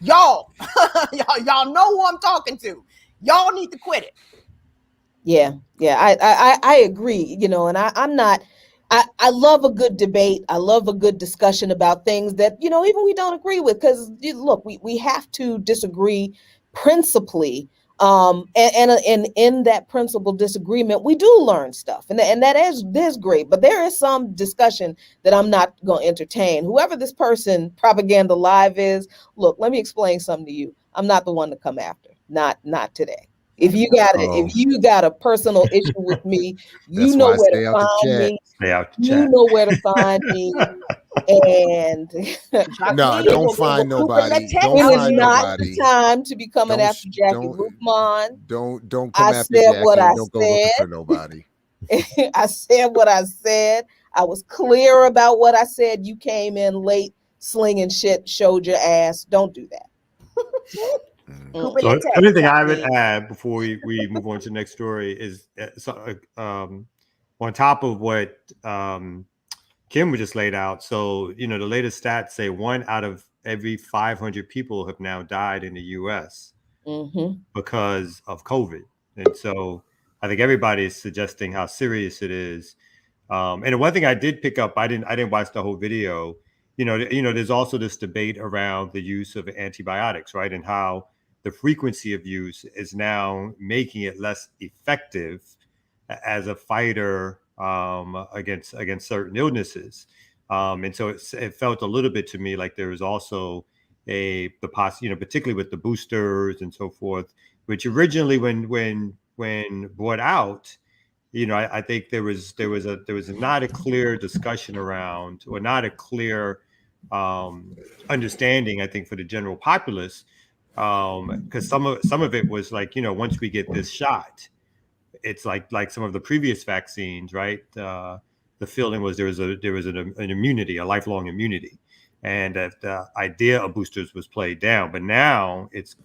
y'all. y'all know who I'm talking to. Y'all need to quit it. Yeah. I agree. You know, and I'm not. I love a good debate. I love a good discussion about things that, you know, even we don't agree with, because look, we have to disagree principally. And in that principle disagreement, we do learn stuff, and that is great. But there is some discussion that I'm not going to entertain. Whoever this person Propaganda Live is, look, let me explain something to you. I'm not the one to come after. Not today. If you got a personal issue with me, you know where to find me. You know where to find me. And no, don't find nobody. Don't find not nobody. the time to be coming after Jackie Roofmon. Don't come after Jackie. Don't go looking for nobody. I said what I said. I was clear about what I said. You came in late, slinging shit, showed your ass. Don't do that. So the only thing I would add before we move on to the next story is on top of what Kim just laid out. So, you know, the latest stats say 1 out of every 500 people have now died in the U.S. Because of COVID. And so I think everybody is suggesting how serious it is. And one thing I did pick up, I didn't watch the whole video. You know, there's also this debate around the use of antibiotics, right? And how the frequency of use is now making it less effective as a fighter against certain illnesses. And so it felt a little bit to me like there was also particularly with the boosters and so forth, which originally when brought out, you know, I think there was not a clear discussion around, or not a clear understanding, I think, for the general populace, because some of it was like, you know, once we get this shot, it's like some of the previous vaccines, right? The feeling was there was an immunity, a lifelong immunity, and that the idea of boosters was played down. But now it's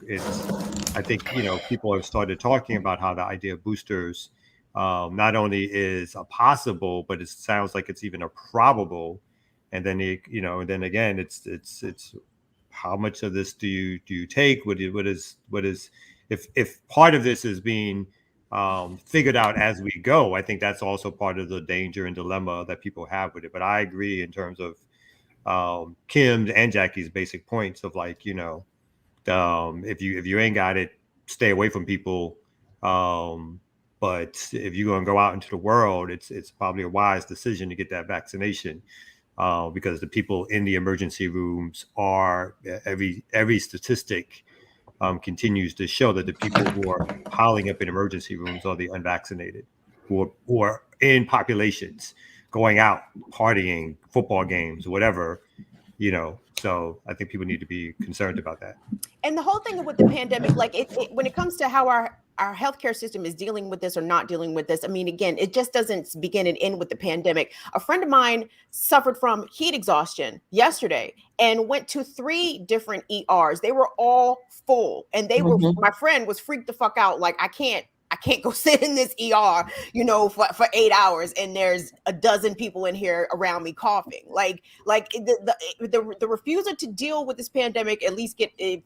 I think, you know, people have started talking about how the idea of boosters not only is a possible, but it sounds like it's even a probable. And then then again, it's how much of this do you take? What is if part of this is being figured out as we go, I think that's also part of the danger and dilemma that people have with it. But I agree in terms of Kim's and Jackie's basic points of, like, you know, if you ain't got it, stay away from people. But if you're going to go out into the world, it's probably a wise decision to get that vaccination, because the people in the emergency rooms are, every statistic continues to show that the people who are piling up in emergency rooms are the unvaccinated. who are in populations, going out, partying, football games, whatever, you know. So I think people need to be concerned about that. And the whole thing with the pandemic, like when it comes to how our healthcare system is dealing with this or not dealing with this, I mean, again, it just doesn't begin and end with the pandemic. A friend of mine suffered from heat exhaustion yesterday and went to 3 different ERs. They were all full, and they were. My friend was freaked the fuck out. Like, I can't go sit in this ER, you know, for 8 hours, and there's a dozen people in here around me coughing. Like the refusal to deal with this pandemic, at least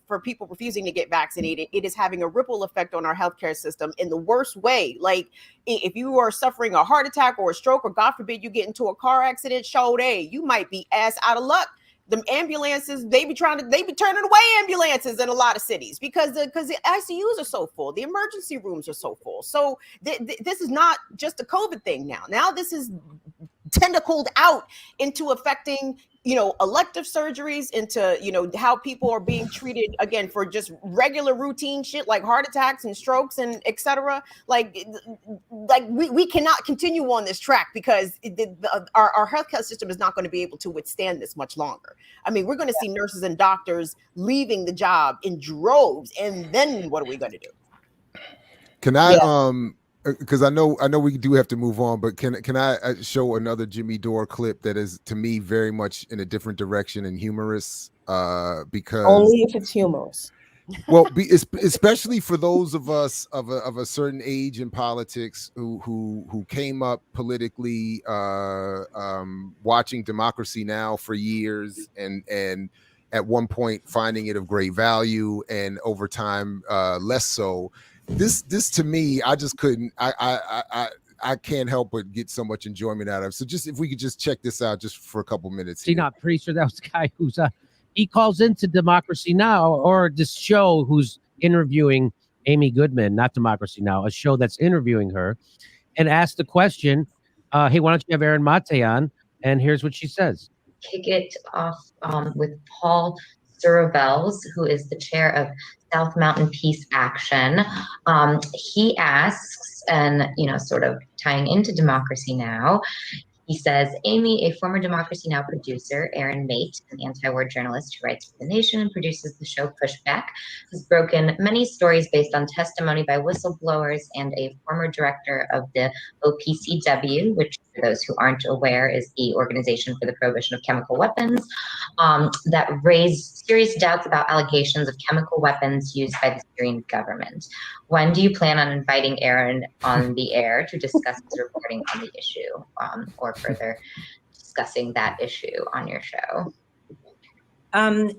for people refusing to get vaccinated, it is having a ripple effect on our healthcare system in the worst way. Like, if you are suffering a heart attack or a stroke, or God forbid you get into a car accident, you might be ass out of luck. The ambulances, they be turning away ambulances in a lot of cities because the ICUs are so full, the emergency rooms are so full. So this is not just a COVID thing now. Now this is tentacled out into affecting, you know, elective surgeries, into, you know, how people are being treated again for just regular routine shit like heart attacks and strokes and etc. Like we cannot continue on this track because our healthcare system is not going to be able to withstand this much longer. I mean, we're going to see nurses and doctors leaving the job in droves, and then what are we going to do? Can I because I know we do have to move on, but can I show another Jimmy Dore clip that is, to me, very much in a different direction and humorous? Because only if it's humorous. Well, especially for those of us of a certain age in politics who came up politically watching Democracy Now! For years and at one point finding it of great value, and over time less so. This to me, I just couldn't. I can't help but get so much enjoyment out of it. So just if we could just check this out just for a couple minutes. See, not pretty sure that was the guy who's he calls into Democracy Now! Or this show who's interviewing Amy Goodman, not Democracy Now!, a show that's interviewing her, and asked the question, hey, why don't you have Erin Maté on? And here's what she says. Kick it off with Paul Surabels, who is the chair of South Mountain Peace Action. He asks, and, you know, sort of tying into Democracy Now!, he says, Amy, a former Democracy Now! Producer, Erin Mate, an anti-war journalist who writes for The Nation and produces the show Pushback, has broken many stories based on testimony by whistleblowers and a former director of the OPCW, which, for those who aren't aware, is the Organization for the Prohibition of Chemical Weapons, that raised serious doubts about allegations of chemical weapons used by the Syrian government. When do you plan on inviting Erin on the air to discuss his reporting on the issue, or further discussing that issue on your show?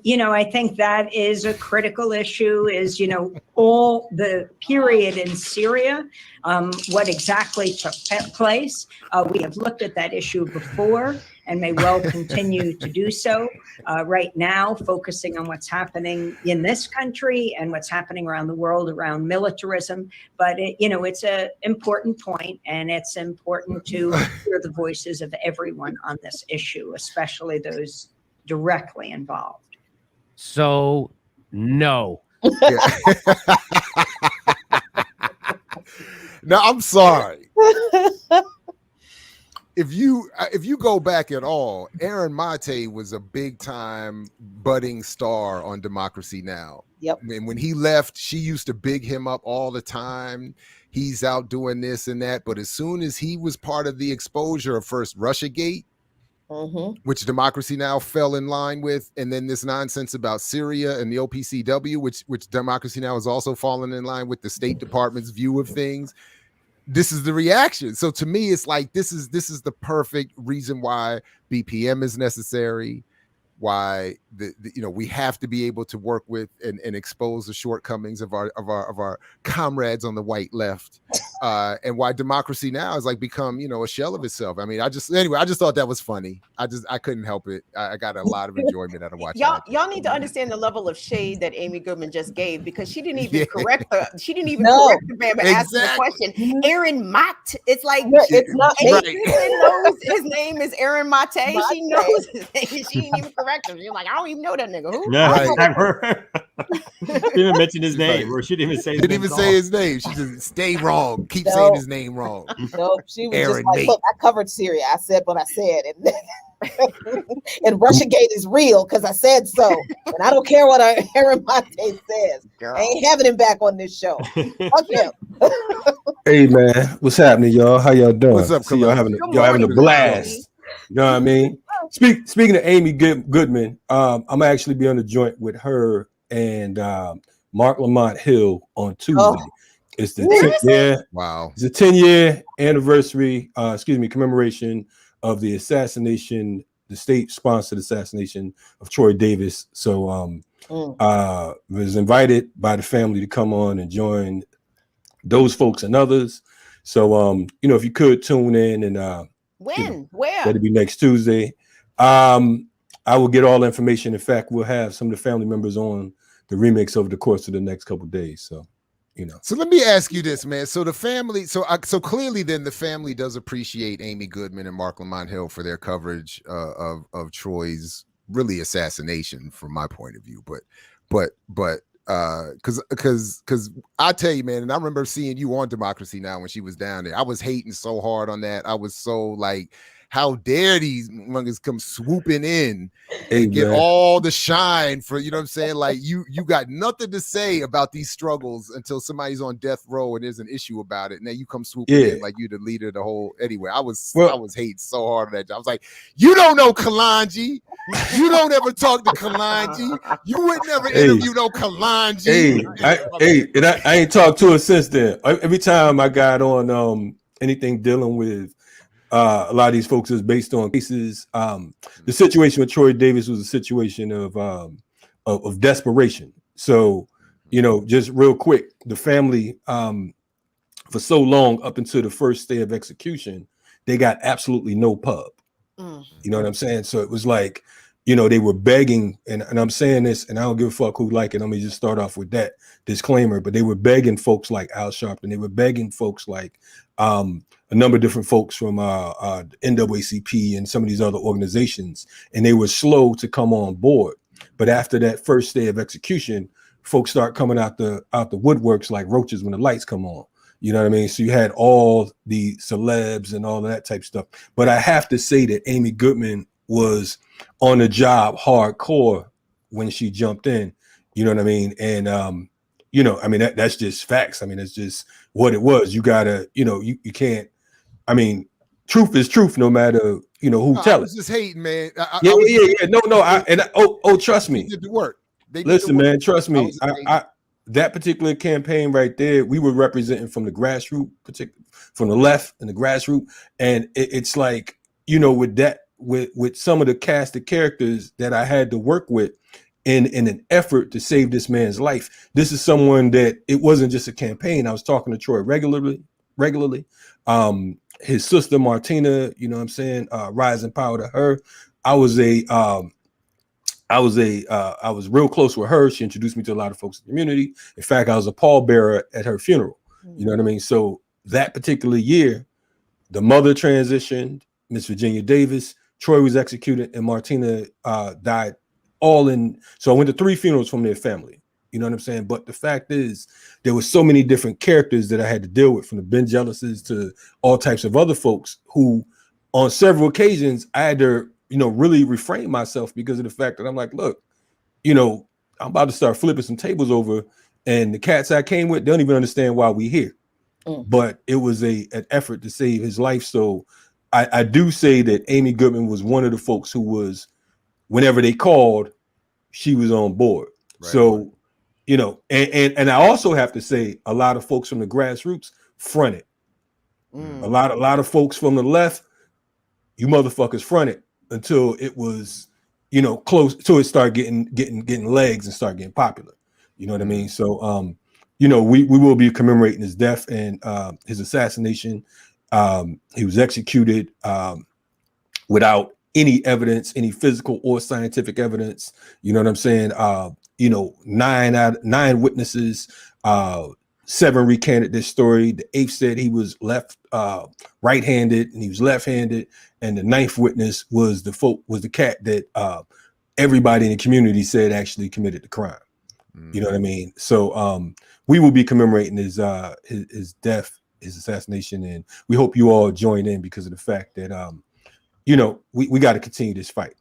You know, I think that is a critical issue, is, you know, all the period in Syria, what exactly took place. We have looked at that issue before and may well continue to do so. Right now, focusing on what's happening in this country and what's happening around the world around militarism. But, you know, it's an important point, and it's important to hear the voices of everyone on this issue, especially those directly involved. So, no. Now, I'm sorry. If you go back at all, Erin Maté was a big time budding star on Democracy Now! Yep. And when he left, she used to big him up all the time. He's out doing this and that. But as soon as he was part of the exposure of first Russiagate, which Democracy Now! Fell in line with, and then this nonsense about Syria and the OPCW, which Democracy Now! Is also falling in line with the State Department's view of things. This is the reaction. So to me, it's like this is the perfect reason why BPM is necessary, why we have to be able to work with and expose the shortcomings of our comrades on the white left, and why Democracy Now! Has like become a shell of itself. I mean, I just thought that was funny. I couldn't help it. I got a lot of enjoyment out of watching. Y'all need to understand the level of shade that Amy Goodman just gave, because she didn't even correct her. She didn't even correct the man by asking the question. Erin Maté. It's like it's not. Amy knows his name is Erin Maté. She knows his name. She didn't even correct him. You're like, I don't even know that nigga. Who? Yeah, right. She didn't mention his name, like, or she didn't even say. Didn't even say his name. She just stay wrong. Keep saying his name wrong. Nope. She was Aaron just like, Nate. look, I covered Syria. I said what I said, and Russiagate is real because I said so, and I don't care what Aaron Monte says. I ain't having him back on this show. Fuck him. Hey man, what's happening, y'all? How y'all doing? What's up, See y'all having a morning, blast. You know what I mean? Speaking of Amy Goodman, I'm actually be on the joint with her and Mark Lamont Hill on Tuesday. Oh. It's the 10th, Wow. It's the 10-year anniversary, commemoration of the assassination, the state-sponsored assassination of Troy Davis. So was invited by the family to come on and join those folks and others. So if you could tune in and when? Where? that'll be next Tuesday. I will get all the information. In fact, we'll have some of the family members on the RemiX over the course of the next couple of days. So, So let me ask you this, man. So the family, so clearly, then the family does appreciate Amy Goodman and Mark Lamont Hill for their coverage of Troy's really assassination, from my point of view. But because I tell you, man, and I remember seeing you on Democracy Now! When she was down there. I was hating so hard on that. I was so like, how dare these mongers come swooping in and get all the shine for, you know what I'm saying? Like you got nothing to say about these struggles until somebody's on death row and there's an issue about it. And then you come swooping in like you the leader of the whole. Anyway, I was hating so hard on that. I was like, you don't know Kalanji. You don't ever talk to Kalanji. You would never interview no Kalanji. I ain't talked to her since then. Every time I got on anything dealing with a lot of these folks is based on cases. The situation with Troy Davis was a situation of desperation. So, just real quick, the family for so long up until the first day of execution, they got absolutely no pub. You know what I'm saying? So it was like, they were begging, and I'm saying this, and I don't give a fuck who like it. Let me just start off with that disclaimer. But they were begging folks like Al Sharpton. They were begging folks like a number of different folks from NWACP and some of these other organizations, and they were slow to come on board. But after that first day of execution, folks start coming out the woodworks like roaches when the lights come on. You know what I mean? So you had all the celebs and all of that type of stuff. But I have to say that Amy Goodman was on the job hardcore when she jumped in. You know what I mean? And that's just facts. I mean, it's just what it was. You gotta, you can't. I mean, truth is truth, no matter who tell it. I was just hating, man. No. Trust me. They did the work. Listen, man. Trust me. That particular campaign right there, we were representing from the grassroots, from the left and the grassroots, and it's like with that, with some of the cast of characters that I had to work with in an effort to save this man's life. This is someone that it wasn't just a campaign. I was talking to Troy regularly. His sister Martina, you know what I'm saying, rising power to her. I was real close with her. She introduced me to a lot of folks in the community. In fact, I was a pallbearer at her funeral. You know what I mean? So that particular year, the mother transitioned, Miss Virginia Davis, Troy was executed, and Martina died all in. So I went to 3 funerals from their family. You know what I'm saying? But the fact is, there were so many different characters that I had to deal with, from the Ben Jealouses to all types of other folks who, on several occasions, I had to, really refrain myself because of the fact that I'm like, look, I'm about to start flipping some tables over, and the cats I came with, they don't even understand why we here. But it was an effort to save his life. So I do say that Amy Goodman was one of the folks who was, whenever they called, she was on board. Right. So, and I also have to say, a lot of folks from the grassroots fronted. A lot of folks from the left, you motherfuckers fronted until it was, close till it started getting legs and start getting popular. You know what I mean? So, we will be commemorating his death and his assassination. He was executed without any evidence, any physical or scientific evidence. You know what I'm saying? 9 witnesses, 7 recanted this story. The 8th said he was right-handed and he was left-handed, and the 9th witness was the cat that everybody in the community said actually committed the crime. You know what I mean? So we will be commemorating his death, his assassination, and we hope you all join in because of the fact that you know, we got to continue this fight.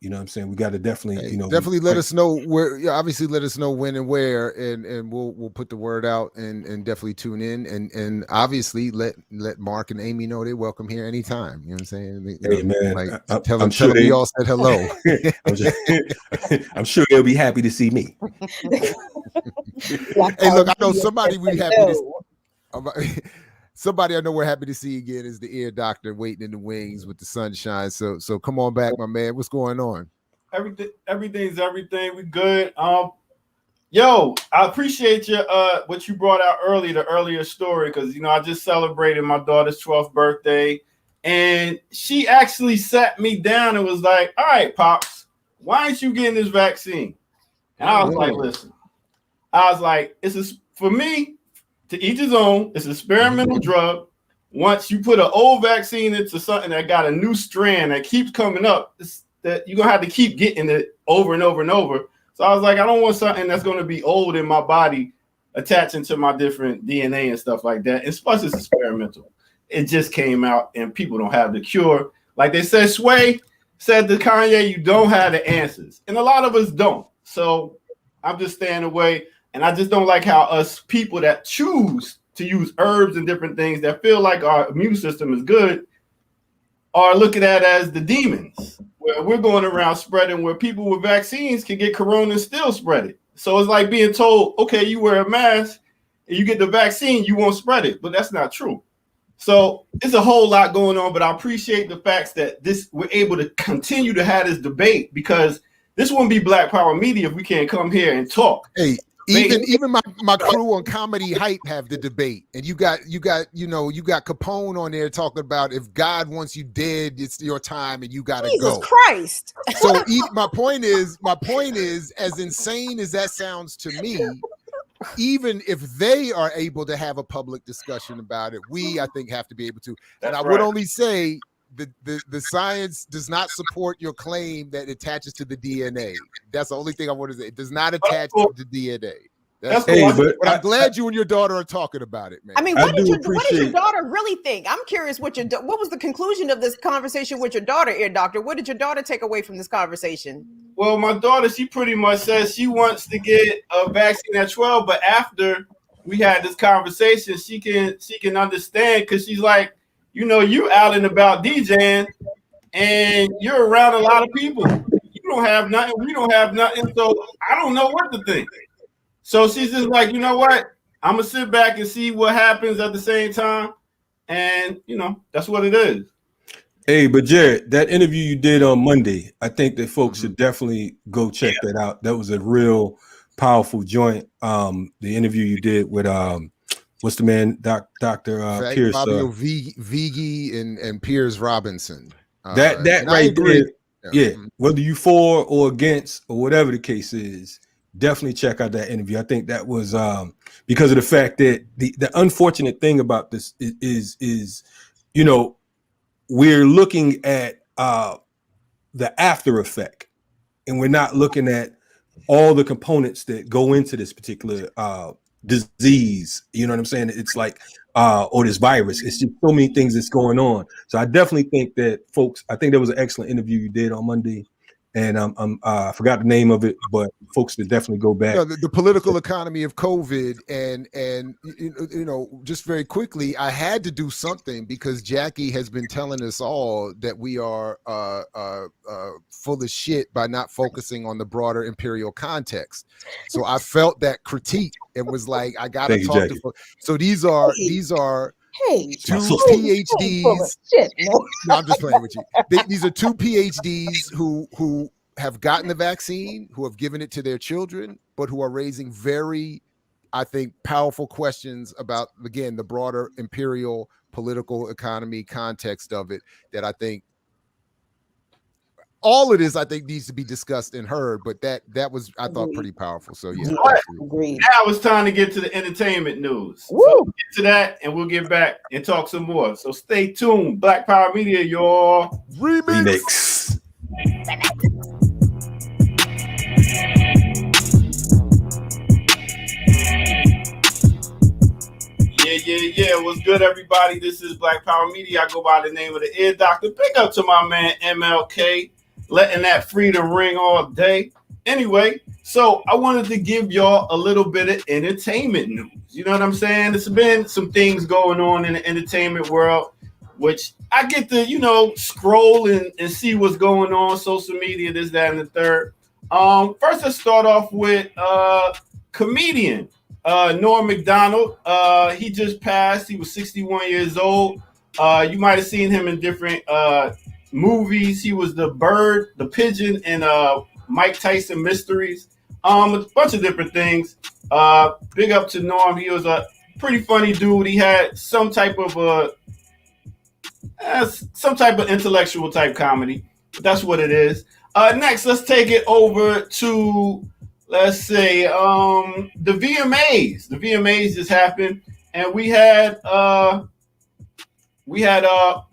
You know what I'm saying? We got to definitely, you know, definitely let us know where. Yeah, obviously, let us know when and where, and we'll put the word out and definitely tune in and obviously let Mark and Amy know they're welcome here anytime. You know what I'm saying? Hey man, like, tell them we all said hello. I'm sure they'll be happy to see me. Hey, look, I know somebody we happy to. Somebody I know we're happy to see again is the ear doctor waiting in the wings with the sunshine. So come on back, my man. What's going on? Everything's everything. We good. Yo, I appreciate your what you brought out earlier, the earlier story, because you know I just celebrated my daughter's 12th birthday, and she actually sat me down and was like, "All right, Pops, why aren't you getting this vaccine?" And I was like, "Listen, for me." To each his own. It's an experimental drug. Once you put an old vaccine into something that got a new strand that keeps coming up, that you're gonna have to keep getting it over and over and over. So I was like, I don't want something that's gonna be old in my body attaching to my different DNA and stuff like that. And plus, it's experimental. It just came out, and people don't have the cure. Like they said, Sway said to Kanye, "You don't have the answers," and a lot of us don't. So I'm just staying away. And I just don't like how us people that choose to use herbs and different things that feel like our immune system is good are looking at as the demons, where we're going around spreading, where people with vaccines can get corona and still spread it. So it's like being told, okay, you wear a mask and you get the vaccine, you won't spread it. But that's not true. So it's a whole lot going on, but I appreciate the facts that we're able to continue to have this debate, because this wouldn't be Black Power Media if we can't come here and talk. Hey, even my crew on Comedy Hype have the debate, and you got Capone on there talking about if God wants you dead, it's your time, and you gotta go. Jesus Christ! So my point is, as insane as that sounds to me, even if they are able to have a public discussion about it, I think have to be able to. And I would only say the science does not support your claim that it attaches to the DNA. That's the only thing I want to say. It does not attach to the DNA. But I'm glad you and your daughter are talking about it, man. I mean, what did your daughter really think? I'm curious what was the conclusion of this conversation with your daughter, ear doctor? What did your daughter take away from this conversation? Well, my daughter, she pretty much says she wants to get a vaccine at 12, but after we had this conversation, she can understand, because she's like, you know, you out and about DJing, and you're around a lot of people. You don't have nothing. We don't have nothing. So I don't know what to think. So she's just like, you know what? I'm gonna sit back and see what happens at the same time, and you know, that's what it is. Hey, but Jared, that interview you did on Monday, I think that folks should definitely go check that out. That was a real powerful joint. The interview you did with what's the man, Dr. Pierce, Fabio Vigi and Piers Robinson. That right there, yeah. Whether you for or against or whatever the case is, definitely check out that interview. I think that was because of the fact that the unfortunate thing about this is you know, we're looking at the after effect, and we're not looking at all the components that go into this particular disease. You know what I'm saying? It's like or this virus. It's just so many things that's going on. So I definitely think that folks, I think that was an excellent interview you did on Monday, and I forgot the name of it, but folks should definitely go back. The political economy of COVID, and you know, just very quickly, I had to do something because Jackie has been telling us all that we are full of shit by not focusing on the broader imperial context. So I felt that critique and was like, I gotta talk to folks. So these are two PhDs. No, I'm just playing with you. These are two PhDs who have gotten the vaccine, who have given it to their children, but who are raising very, I think, powerful questions about, again, the broader imperial political economy context of it, that I think all of this, I think, needs to be discussed and heard, but that was, I thought, pretty powerful. So yeah. Now it's time to get to the entertainment news. So get to that, and we'll get back and talk some more. So stay tuned. Black Power Media, your RemiX. Yeah. What's good, everybody? This is Black Power Media. I go by the name of the Ear Doctor. Big up to my man MLK, letting that freedom ring all day. Anyway, so I wanted to give y'all a little bit of entertainment news. You know what I'm saying? There's been some things going on in the entertainment world, which I get to, scroll and see what's going on, social media, this, that, and the third. First, let's start off with comedian Norm Macdonald. He just passed. He was 61 years old. You might have seen him in different movies. He was the bird, the pigeon in Mike Tyson Mysteries. A bunch of different things. Big up to Norm. He was a pretty funny dude. He had some type of intellectual type comedy. But that's what it is. Next, let's take it over to, let's say, the VMAs. The VMAs just happened, and we had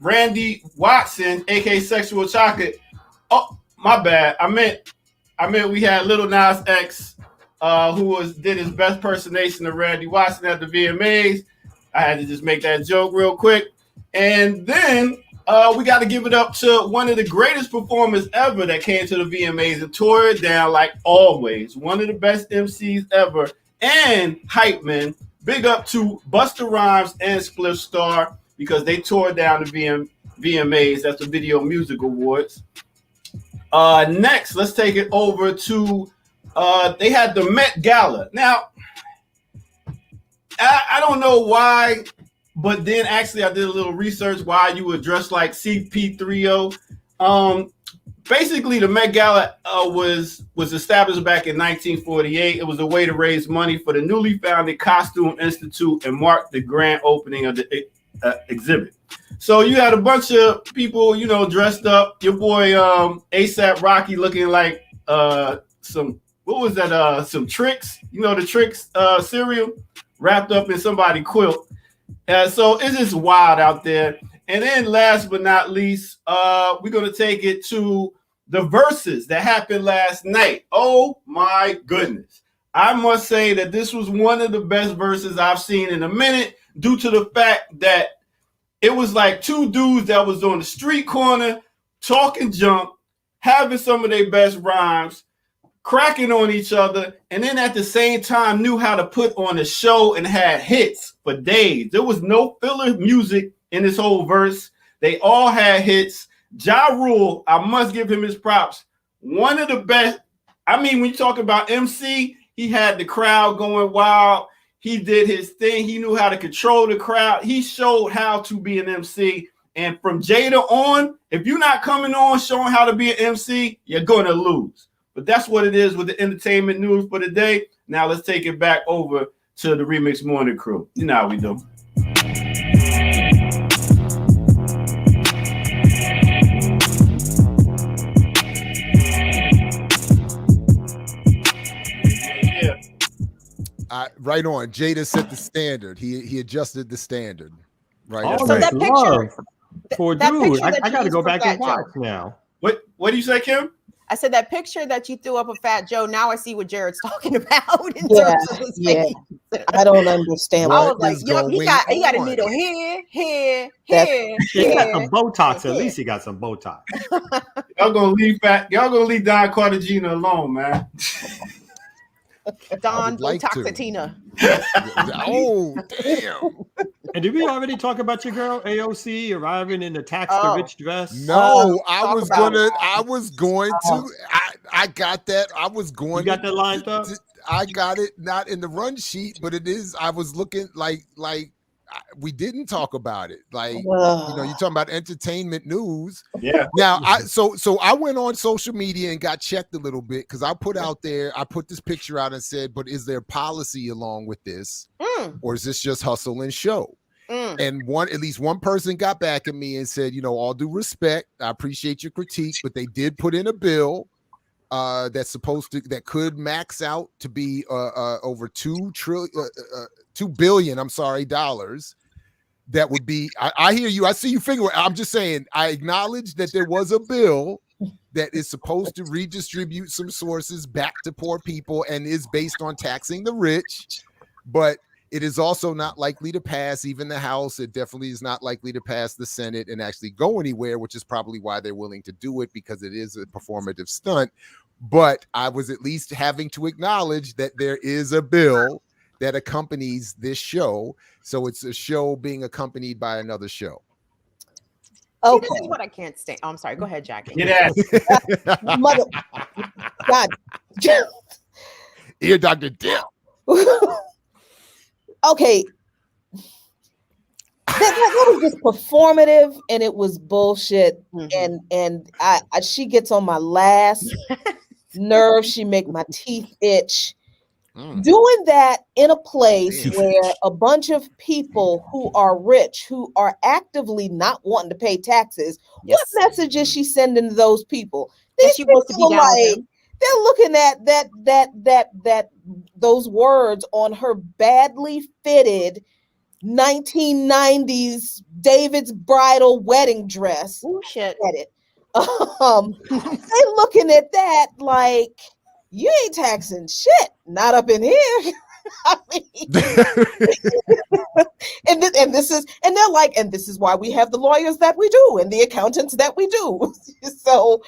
Randy Watson, aka Sexual Chocolate. Oh, my bad. I meant we had Lil Nas X, who did his best impersonation of Randy Watson at the VMAs. I had to just make that joke real quick. And then we got to give it up to one of the greatest performers ever that came to the VMAs and tore it down like always. One of the best MCs ever and hype men. Big up to Busta Rhymes and Spliff Star because they tore down the VMAs. That's the Video Music Awards. Next, let's take it over to they had the Met Gala. Now, I don't know why, but then actually I did a little research why you would dress like CP3O. Basically, the Met Gala was established back in 1948. It was a way to raise money for the newly founded Costume Institute and mark the grand opening of the exhibit. So you had a bunch of people, dressed up. Your boy ASAP Rocky looking like some Trix, the Trix cereal wrapped up in somebody's quilt. So it's just wild out there. And then last but not least, we're going to take it to the verses that happened last night. Oh, my goodness. I must say that this was one of the best verses I've seen in a minute due to the fact that it was like two dudes that was on the street corner talking junk, having some of their best rhymes, cracking on each other, and then at the same time knew how to put on a show and had hits for days. There was no filler music in this whole verse. They all had hits. Ja Rule, I must give him his props. One of the best. I mean, when you talk about MC, he had the crowd going wild. He did his thing. He knew how to control the crowd. He showed how to be an MC. And from Jada on, if you're not coming on showing how to be an MC, you're going to lose. But that's what it is with the entertainment news for the day. Now let's take it back over to the Remix Morning Crew. You know how we do. Right on. Jada set the standard. He adjusted the standard. Right. Oh, so that picture, poor dude. I got to go back and watch now. What do you say, Kim? I said that picture that you threw up of Fat Joe. Now I see what Jared's talking about. Yeah. I don't understand. I was like, yo, he got a needle here. He got some Botox. At least he got some Botox. Y'all gonna leave Don Cartagena alone, man. Don Botoxatina. Oh, damn. And did we already talk about your girl AOC arriving in the tax the rich dress? No, I was going to. I got that. I was going. You got that lined up? I got it. Not in the run sheet, but it is. I was looking like we didn't talk about it. Like you're talking about entertainment news. Yeah. Now I went on social media and got checked a little bit because I put this picture out and said, but is there policy along with this, or is this just hustle and show? And at least one person got back at me and said, all due respect, I appreciate your critique, but they did put in a bill that could max out to be over $2 billion dollars. That would be. I hear you. I see you figure. I'm just saying. I acknowledge that there was a bill that is supposed to redistribute some sources back to poor people and is based on taxing the rich, but It is also not likely to pass even the House. It definitely is not likely to pass the Senate and actually go anywhere, which is probably why they're willing to do it, because it is a performative stunt. But I was at least having to acknowledge that there is a bill that accompanies this show. So it's a show being accompanied by another show. Okay. See, this is what I can't stand. Oh, I'm sorry. Go ahead, Jackie. Mother, God. Ear Dr. Dip. Okay. That was just performative, and it was bullshit. Mm-hmm. And she gets on my last nerve. She make my teeth itch. Doing that in a place where a bunch of people who are rich, who are actively not wanting to pay taxes, what message is she sending to those people? These people are like, they're looking at those words on her badly fitted 1990s David's bridal wedding dress. Oh shit! They looking at that like, you ain't taxing shit, not up in here. I mean, and this is why we have the lawyers that we do and the accountants that we do. So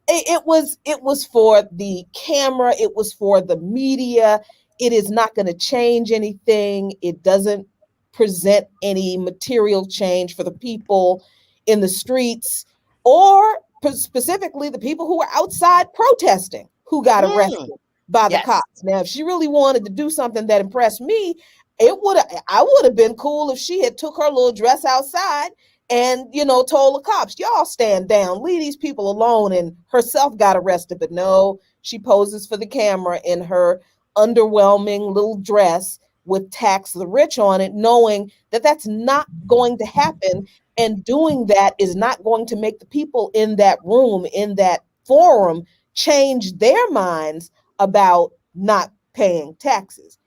it was for the camera, it was for the media. It is not going to change anything. It doesn't present any material change for the people in the streets, or specifically the people who were outside protesting, who got arrested by the cops. Now, if she really wanted to do something that impressed me, I would have been cool if she had took her little dress outside and, told the cops, y'all stand down, leave these people alone, and herself got arrested. But no, she poses for the camera in her underwhelming little dress with tax the rich on it, knowing that that's not going to happen. And doing that is not going to make the people in that room, in that forum, change their minds about not paying taxes.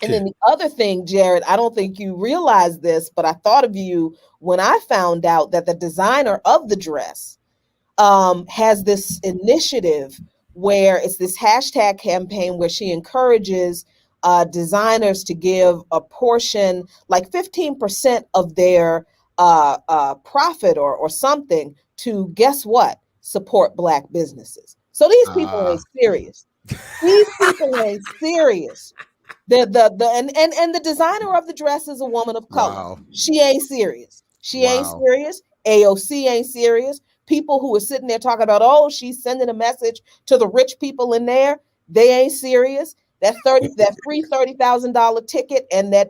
And then the other thing, Jared, I don't think you realize this, but I thought of you when I found out that the designer of the dress has this initiative where it's this hashtag campaign where she encourages designers to give a portion, like 15% of their profit or something, to, guess what, support Black businesses. So these people ain't serious. These people ain't serious. And the designer of the dress is a woman of color. Wow. She ain't serious. She ain't serious. AOC ain't serious. People who are sitting there talking about, oh, she's sending a message to the rich people in there, they ain't serious. That free $30,000 ticket and that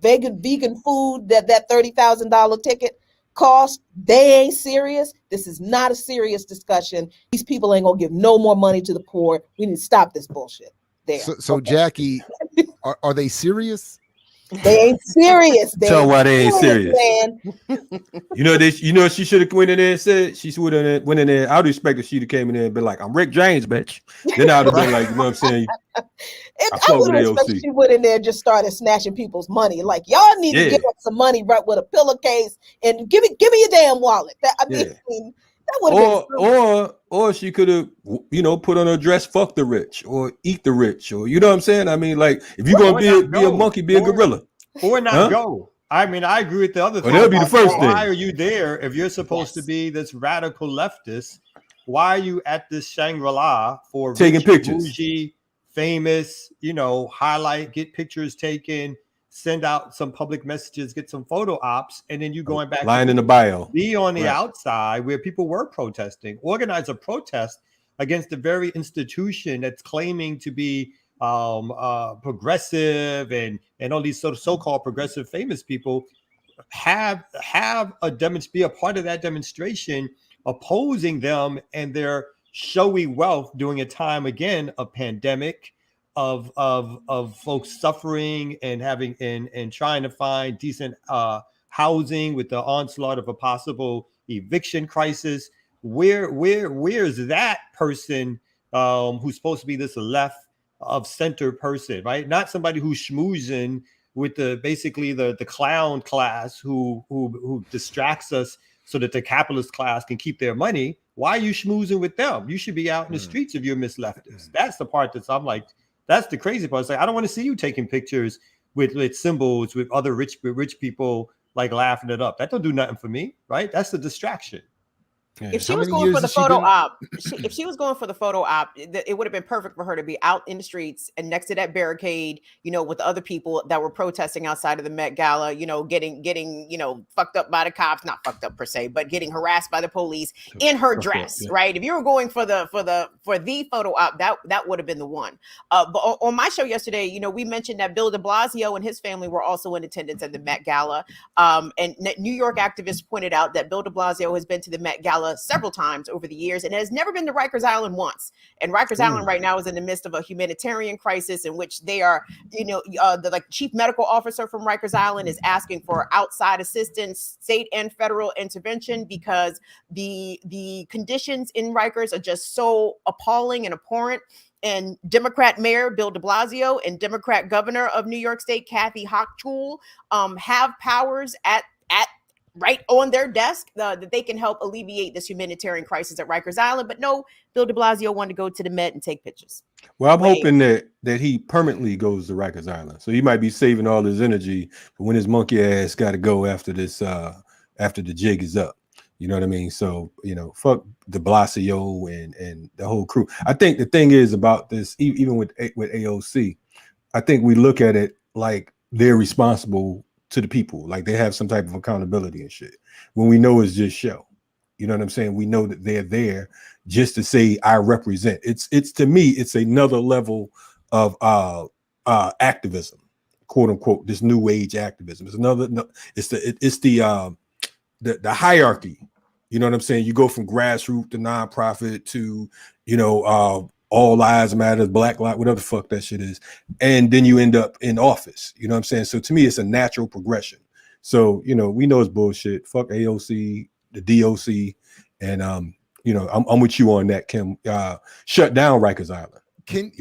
vegan food that $30,000 ticket cost, they ain't serious. This is not a serious discussion. These people ain't gonna give no more money to the poor. We need to stop this bullshit. There. So Jackie, are they serious? They ain't serious. Tell why they ain't serious. Man. She should have went in there and said, she would have went in there. I would expect that she'd have came in there and been like, I'm Rick James, bitch. Then I would have been like, you know what I'm saying? I would have expected she went in there and just started snatching people's money. Like, y'all need to give up some money right with a pillowcase and give me your damn wallet. That would have been or she could have, put on a dress, fuck the rich, or eat the rich, or you know what I'm saying? I mean, like, if you're gonna be a monkey, be a gorilla. Or not go. I mean, I agree with the other thing. That'll be the first thing. Why are you there if you're supposed to be this radical leftist? Why are you at this Shangri-La for taking pictures? Bougie, famous, highlight, get pictures taken, send out some public messages, get some photo ops, and then you going back lying in the bio. Be on the outside where people were protesting, organize a protest against the very institution that's claiming to be progressive and all these so-called progressive famous people. Be a part of that demonstration, opposing them and their showy wealth during a time again of pandemic, of folks suffering and having and trying to find decent housing with the onslaught of a possible eviction crisis. Where's that person who's supposed to be this left of center person, right? Not somebody who's schmoozing with the clown class who distracts us so that the capitalist class can keep their money. Why are you schmoozing with them? You should be out in the streets if you're Miss Leftist. That's the part I'm like, that's the crazy part. It's like, I don't want to see you taking pictures with symbols with other rich people like laughing it up. That don't do nothing for me, right? That's a distraction. Yeah. If she was going for the photo op, if she was going for the photo op, it would have been perfect for her to be out in the streets and next to that barricade, you know, with the other people that were protesting outside of the Met Gala, you know, getting, you know, fucked up by the cops, not fucked up per se, but getting harassed by the police in her dress, right? If you were going for the photo op, that would have been the one. But on my show yesterday, you know, we mentioned that Bill de Blasio and his family were also in attendance at the Met Gala. And New York activists pointed out that Bill de Blasio has been to the Met Gala several times over the years and has never been to Rikers Island once. And Rikers Island right now is in the midst of a humanitarian crisis in which they are, you know, the chief medical officer from Rikers Island is asking for outside assistance, state and federal intervention, because the conditions in Rikers are just so appalling and abhorrent. And Democrat Mayor Bill de Blasio and Democrat Governor of New York State Kathy Hochul have powers at right on their desk that they can help alleviate this humanitarian crisis at Rikers Island. But no, Bill de Blasio wanted to go to the Met and take pictures. Well, I'm hoping that he permanently goes to Rikers Island. So he might be saving all his energy for when his monkey ass got to go after this, after the jig is up. You know what I mean? So, you know, fuck de Blasio and the whole crew. I think the thing is about this, even with AOC, I think we look at it like they're responsible to the people, like they have some type of accountability and shit, when we know it's just show. You know what I'm saying? We know that they're there just to say I represent. It's to me, it's another level of activism, quote unquote, this new age activism. It's the hierarchy. You know what I'm saying? You go from grassroots to nonprofit to, you know, all lives matter, Black Lives, whatever the fuck that shit is. And then you end up in office. You know what I'm saying? So to me, it's a natural progression. So, you know, we know it's bullshit. Fuck AOC, the DOC. And, you know, I'm with you on that, Kim. Shut down Rikers Island. Can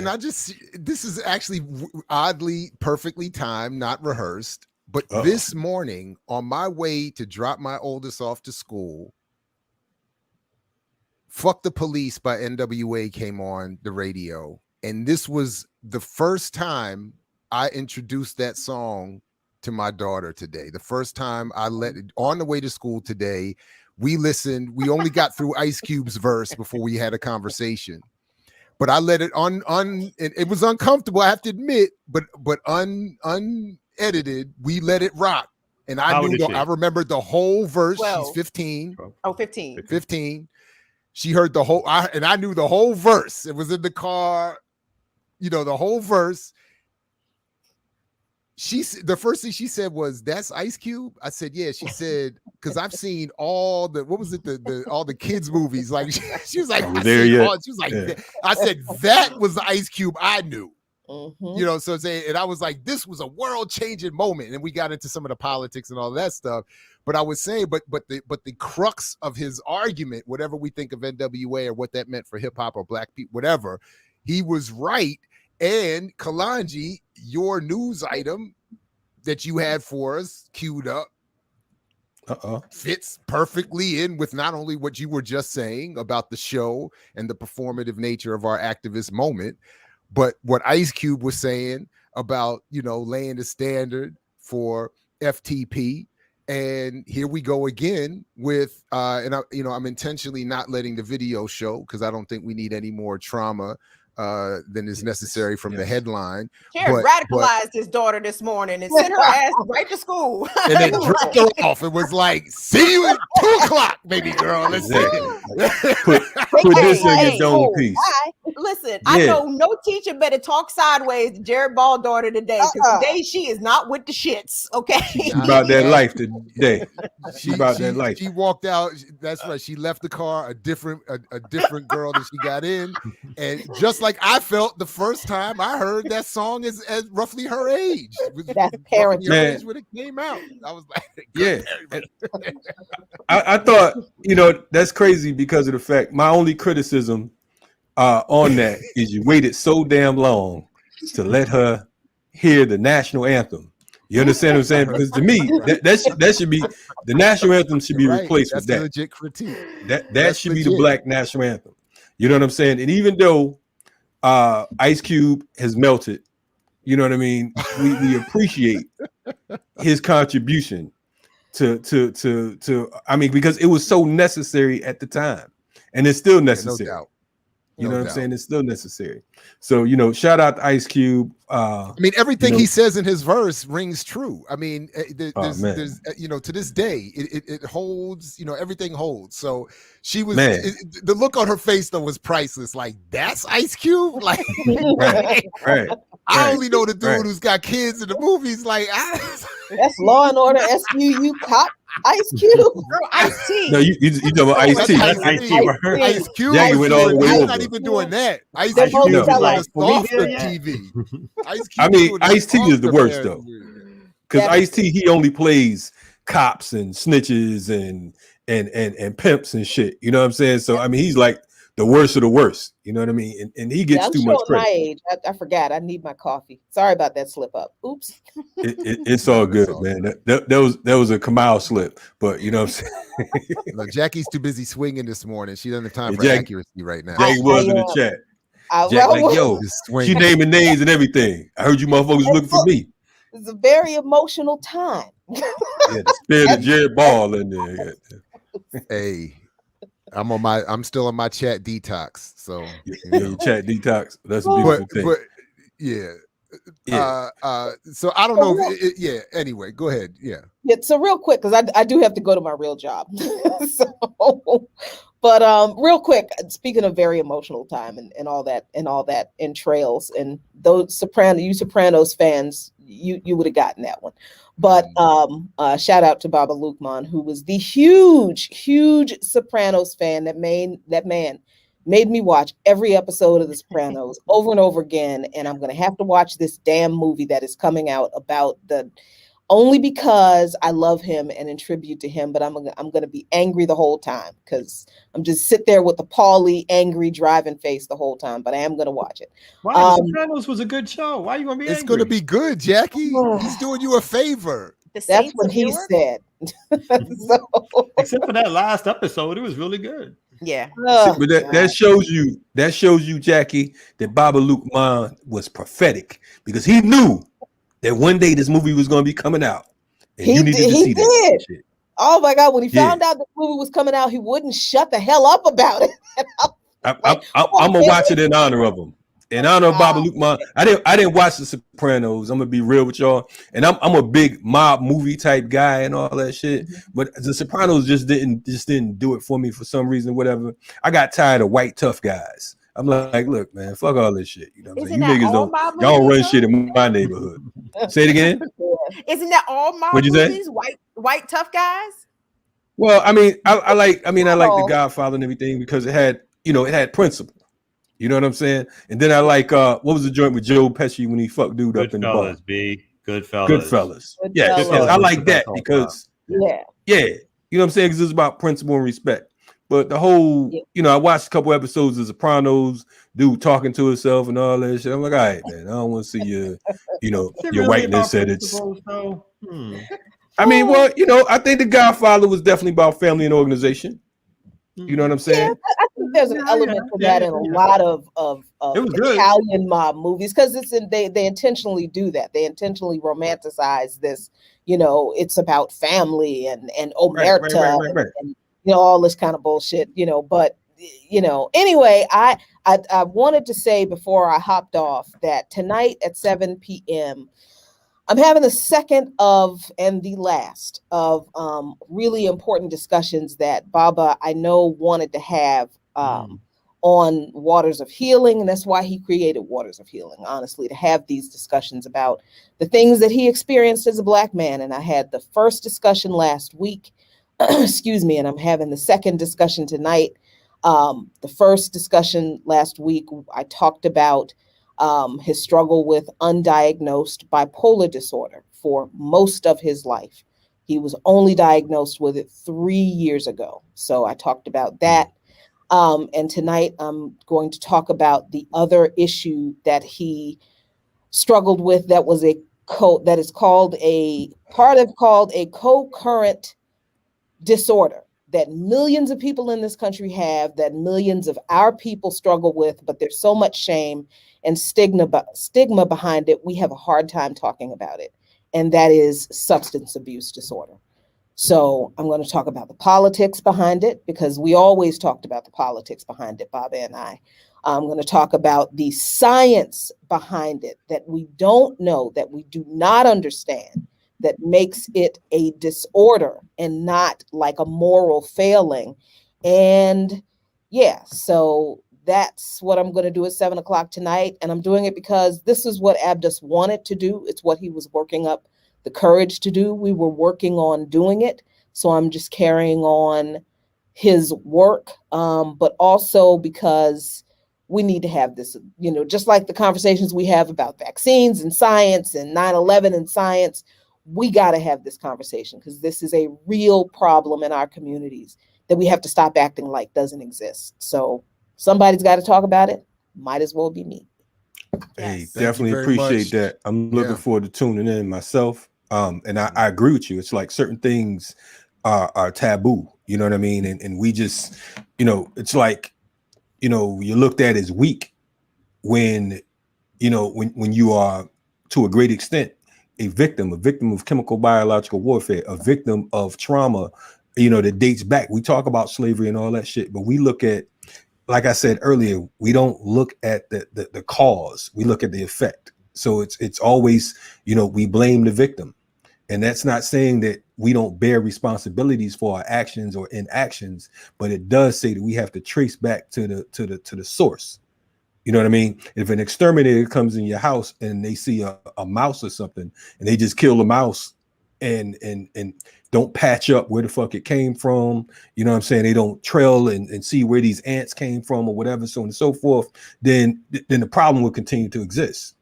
I just, this is actually oddly, perfectly timed, not rehearsed. But this morning, on my way to drop my oldest off to school, Fuck the Police by NWA came on the radio. And this was the first time I introduced that song to my daughter today. The first time I let it on the way to school today. We listened. We only got through Ice Cube's verse before we had a conversation. But I let it on it was uncomfortable, I have to admit, but unedited, we let it rock. And I remembered the whole verse. 12. She's 15. Oh, 15. 15. She heard the whole, and I knew the whole verse. It was in the car, you know, the whole verse. The first thing she said was, "That's Ice Cube?" I said, "Yeah." She said, "Because I've seen all the all the kids movies." Like she was like, I said, "That was the Ice Cube I knew." Mm-hmm. You know, so saying, and I was like, this was a world-changing moment, and we got into some of the politics and all that stuff. But I was saying, but the crux of his argument, whatever we think of NWA or what that meant for hip hop or black people, whatever, he was right. And Kalanji, your news item that you had for us queued up fits perfectly in with not only what you were just saying about the show and the performative nature of our activist moment, but what Ice Cube was saying about, you know, laying the standard for FTP. And here we go again with, I'm intentionally not letting the video show because I don't think we need any more trauma than is necessary from the headline. Jared radicalized his daughter this morning and sent her ass right to school. And then dropped her off. It was like, see you at 2:00, baby girl. Let's put this in your own piece. Listen, I know no teacher better talk sideways to Jared Ball's daughter today, because today she is not with the shits. Okay, she's about that life today. She's about that life. She walked out. That's right. She left the car a different girl than she got in, and just like I felt the first time I heard that song as roughly her age. That's parenting when it came out. I was like, yeah. I thought, you know, that's crazy because of the fact my only criticism on that is you waited so damn long to let her hear the national anthem. You understand what I'm saying? Because to me, that should be the national anthem should be replaced with that. Legit critique. That should be the black national anthem. You know what I'm saying? And even though Ice Cube has melted You know what I mean? We appreciate his contribution to I mean, because it was so necessary at the time, and it's still necessary. No doubt. You know what I'm saying? It's still necessary. So, you know, shout out to Ice Cube. I mean, everything he says in his verse rings true. I mean, there's you know, to this day, it holds, you know, everything holds. So she was, the look on her face though was priceless. Like, that's Ice Cube? Like, right. I only know the dude who's got kids in the movies. Like, that's Law and Order SUU cop Ice Cube. Ice T. No, you talking about Ice T. Ice Cube. Jackie went all the way over. He's not even doing that. Ice Cube is like softer TV. I mean, Ice T is the worst though, because Ice T, he only plays cops and snitches and pimps and shit. You know what I'm saying? So I mean, he's like the worst of the worst. You know what I mean? And he gets too much credit. My age. I forgot. I need my coffee. Sorry about that slip up. Oops. It's all good, man. That was a Kamau slip, but you know what I'm saying? Look, Jackie's too busy swinging this morning. She doesn't have time for accuracy right now. Jackie was in the chat. Jack, like, yo, she naming names and everything. I heard you motherfuckers looking for me. It's a very emotional time. Yeah, the spirit of Jared Ball in there. Hey, I'm still on my chat detox. So chat detox. That's a beautiful thing. But yeah. So I don't know. Anyway, go ahead. Yeah. So real quick, because I do have to go to my real job. But real quick, speaking of very emotional time and all that entrails, and those Sopranos fans, you would have gotten that one. But shout out to Baba Lukman, who was the huge Sopranos fan. That man made me watch every episode of The Sopranos over and over again, and I'm gonna have to watch this damn movie that is coming out about only because I love him and in tribute to him, but I'm gonna be angry the whole time because I'm just sit there with the Paulie angry driving face the whole time. But I am gonna watch it. Wow, The Sopranos was a good show. Why are you gonna be angry? It's gonna be good, Jackie. He's doing you a favor. That's what he said. Except for that last episode, it was really good. Yeah. But that shows you, Jackie, that Baba Lukman was prophetic because he knew that one day this movie was going to be coming out. And you needed to see that shit. Oh my God. When he found out the movie was coming out, he wouldn't shut the hell up about it. I'm going to watch it in honor of him. In honor of Baba Lukman. I didn't watch The Sopranos. I'm going to be real with y'all. And I'm a big mob movie type guy and all that shit. But The Sopranos just didn't do it for me for some reason, whatever. I got tired of white tough guys. I'm like, look, man, fuck all this shit. You know what I'm saying? You niggas y'all run shit in my neighborhood. Say it again. Isn't that all mob movies? Say? White tough guys? Well, I mean, I like The Godfather and everything because it had principle. You know what I'm saying? And then I like what was the joint with Joe Pesci when he fucked dude up in the bar? Goodfellas. Yes, I like that because you know what I'm saying? Because it's about principle and respect. But the whole, I watched a couple episodes of Sopranos, dude talking to himself and all that shit. I'm like, all right, man, I don't want to see your whiteness at its. I mean, well, I think The Godfather was definitely about family and organization. You know what I'm saying? Yeah, I think there's an element to that in a lot of Italian mob movies because they intentionally do that. They intentionally romanticize this. It's about family and omerta and all this kind of bullshit. But anyway, I wanted to say before I hopped off that tonight at 7 p.m. I'm having the second of and the last of really important discussions that Baba, I know, wanted to have on Waters of Healing. And that's why he created Waters of Healing, honestly, to have these discussions about the things that he experienced as a Black man. And I had the first discussion last week, excuse me, and I'm having the second discussion tonight. The first discussion last week, I talked about his struggle with undiagnosed bipolar disorder for most of his life. He was only diagnosed with it 3 years ago. So I talked about that. And tonight I'm going to talk about the other issue that he struggled with that was that is called a co-current disorder that millions of people in this country have, that millions of our people struggle with, but there's so much shame and stigma behind it, we have a hard time talking about it. And that is substance abuse disorder. So I'm going to talk about the politics behind it, because we always talked about the politics behind it, Baba and I. I'm going to talk about the science behind it that we don't know, that we do not understand, that makes it a disorder and not like a moral failing. And yeah, so that's what I'm going to do at 7 o'clock tonight. And I'm doing it because this is what Abdus wanted to do. It's what he was working up the courage to do. We were working on doing it. So I'm just carrying on his work, but also because we need to have this, you know, just like the conversations we have about vaccines and science and 9/11 and science, we got to have this conversation because this is a real problem in our communities that we have to stop acting like doesn't exist. So somebody's got to talk about it. Might as well be me. Hey, Yes. definitely appreciate that. I'm looking forward to tuning in myself. And I agree with you. It's like certain things are taboo, you know what I mean? And we just, you know, it's like, you know, you're looked at as weak when, you know, when you are to a great extent a victim of chemical biological warfare, a victim of trauma, you know, that dates back. We talk about slavery and all that shit, but we look at, like I said earlier, we don't look at the cause, we look at the effect. So it's always, you know, we blame the victim. And that's not saying that we don't bear responsibilities for our actions or inactions, but it does say that we have to trace back to the source. You know what I mean? If an exterminator comes in your house and they see a mouse or something and they just kill the mouse and don't patch up where the fuck it came from, you know what I'm saying? They don't trail and see where these ants came from or whatever, so on and so forth, then the problem will continue to exist.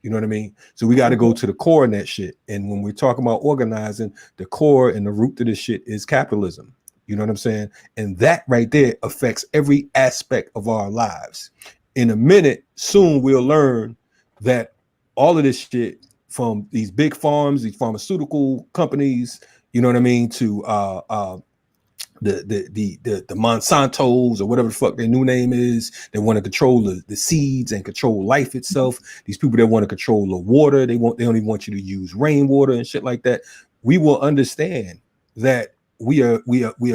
You know what I mean? So we got to go to the core in that shit. And when we're talking about organizing, the core and the root to this shit is capitalism. You know what I'm saying? And that right there affects every aspect of our lives. In a minute, soon we'll learn that all of this shit, from these big farms, these pharmaceutical companies, you know what I mean, to the Monsantos or whatever the fuck their new name is, they want to control the seeds and control life itself. These people that want to control the water, they don't even want you to use rainwater and shit like that. We will understand that we are